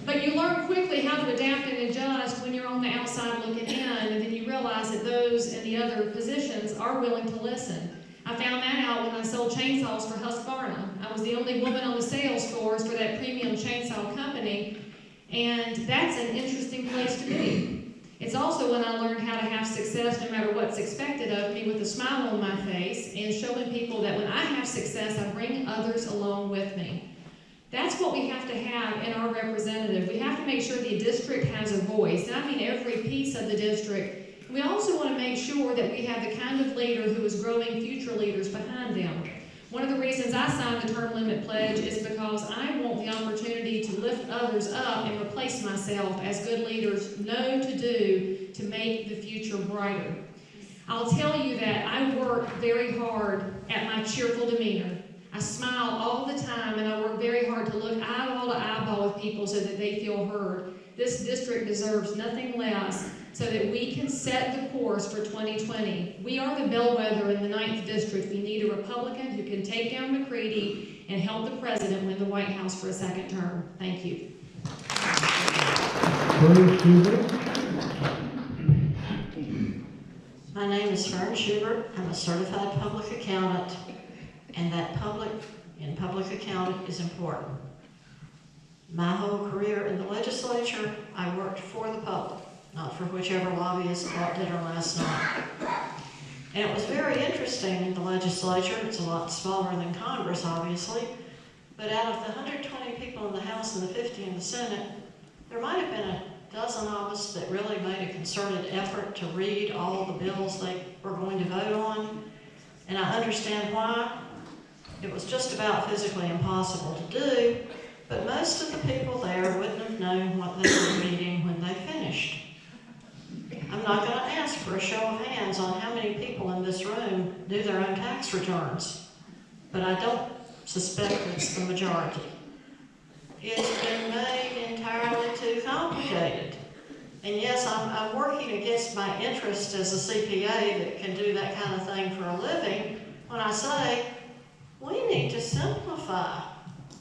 But you learn quickly how to adapt and adjust when you're on the outside looking in, and then you realize that those in the other positions are willing to listen. I found that out when I sold chainsaws for Husqvarna. I was the only woman on the sales floors for that premium chainsaw company, and that's an interesting place to be. It's also when I learned how to have success no matter what's expected of me, with a smile on my face and showing people that when I have success, I bring others along with me. That's what we have to have in our representative. We have to make sure the district has a voice, and I mean every piece of the district. We also want to make sure that we have the kind of leader who is growing future leaders behind them. One of the reasons I signed the term limit pledge is because I want the opportunity to lift others up and replace myself, as good leaders know to do, to make the future brighter. I'll tell you that I work very hard at my cheerful demeanor. I smile all the time, and I work very hard to look eyeball to eyeball with people so that they feel heard. This district deserves nothing less so that we can set the course for 2020. We are the bellwether in the 9th District. We need a Republican who can take down McCready and help the president win the White House for a second term. Thank you. My name is Fern Schubert. I'm a certified public accountant, and that public accounting is important. My whole career in the legislature, I worked for the public, not for whichever lobbyist bought dinner last night. And it was very interesting in the legislature. It's a lot smaller than Congress, obviously, but out of the 120 people in the House and the 50 in the Senate, there might have been a dozen of us that really made a concerted effort to read all the bills they were going to vote on, and I understand why. It was just about physically impossible to do, but most of the people there wouldn't have known what they were reading when they finished. I'm not going to ask for a show of hands on how many people in this room do their own tax returns, but I don't suspect it's the majority. It's been made entirely too complicated. And yes, I'm working against my interest as a CPA that can do that kind of thing for a living when I say We need to simplify.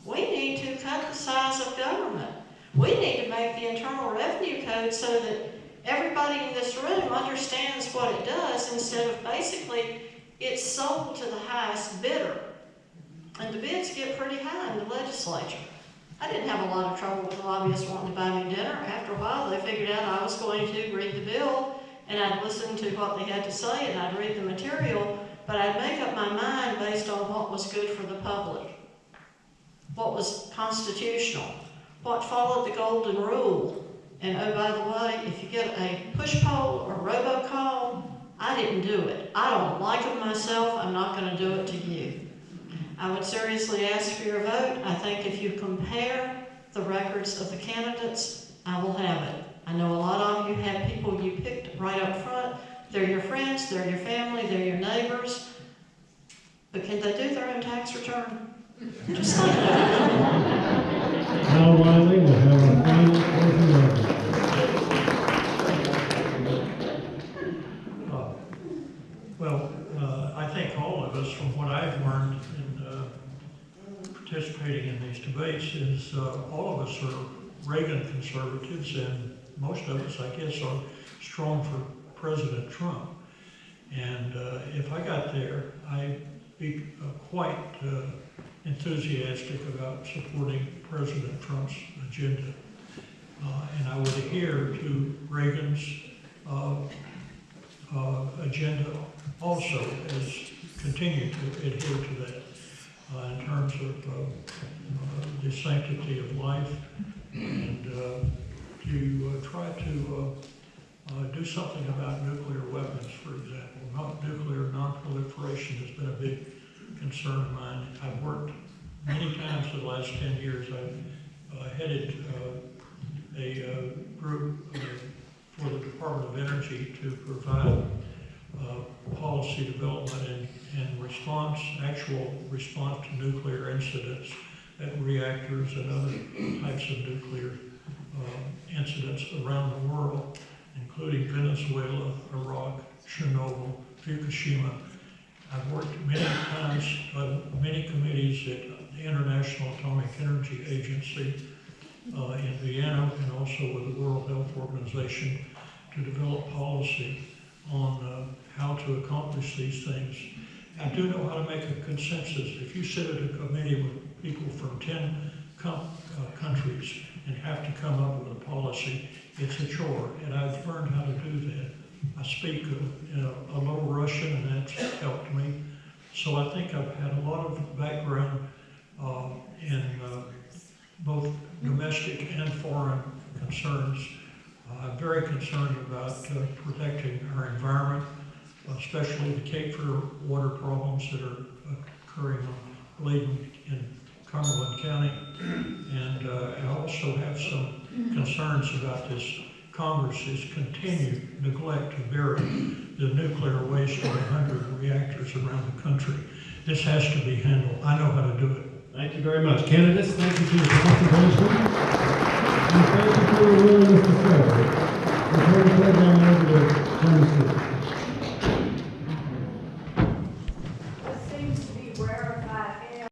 We need to cut the size of government. We need to make the Internal Revenue Code so that everybody in this room understands what it does, instead of basically it's sold to the highest bidder. And the bids get pretty high in the legislature. I didn't have a lot of trouble with lobbyists wanting to buy me dinner. After a while, they figured out I was going to read the bill, and I'd listen to what they had to say, and I'd read the material, but I'd make up my mind based on what was good for the public, what was constitutional, what followed the golden rule. And oh, by the way, if you get a push poll or robocall, I didn't do it. I don't like them myself. I'm not going to do it to you. I would seriously ask for your vote. I think if you compare the records of the candidates, I will have it. I know a lot of you have people you picked right up front. They're your friends, they're your family, they're your neighbors. But can they do their own tax return? Just think about it. Now, Wiley will have our final closing remarks. I think all of us, from what I've learned in participating in these debates, is all of us are Reagan conservatives, and most of us, I guess, are strong for President Trump. And if I got there, I'd be quite enthusiastic about supporting President Trump's agenda. And I would adhere to Reagan's agenda also, as continue to adhere to that in terms of the sanctity of life, and to try to do something about nuclear weapons, for example. Nuclear non-proliferation has been a big concern of mine. I've worked many times for the last 10 years. I've headed a group for the Department of Energy to provide policy development and response, actual response to nuclear incidents at reactors and other types of nuclear incidents around the world, including Venezuela, Iraq, Chernobyl, Fukushima. I've worked many times on many committees at the International Atomic Energy Agency in Vienna, and also with the World Health Organization, to develop policy on how to accomplish these things. I do know how to make a consensus. If you sit at a committee with people from 10 countries and have to come up with a policy, it's a chore, and I've learned how to do that. I speak a little Russian, and that's helped me. So I think I've had a lot of background in both domestic and foreign concerns. I'm very concerned about protecting our environment, especially the Cape Fear water problems that are occurring on Bladen in Cumberland County. And I also have some concerns about this Congress's continued neglect to bury the nuclear waste of 100 reactors around the country. This has to be handled. I know how to do it. Thank you very much. Candidates, thank you for your participation.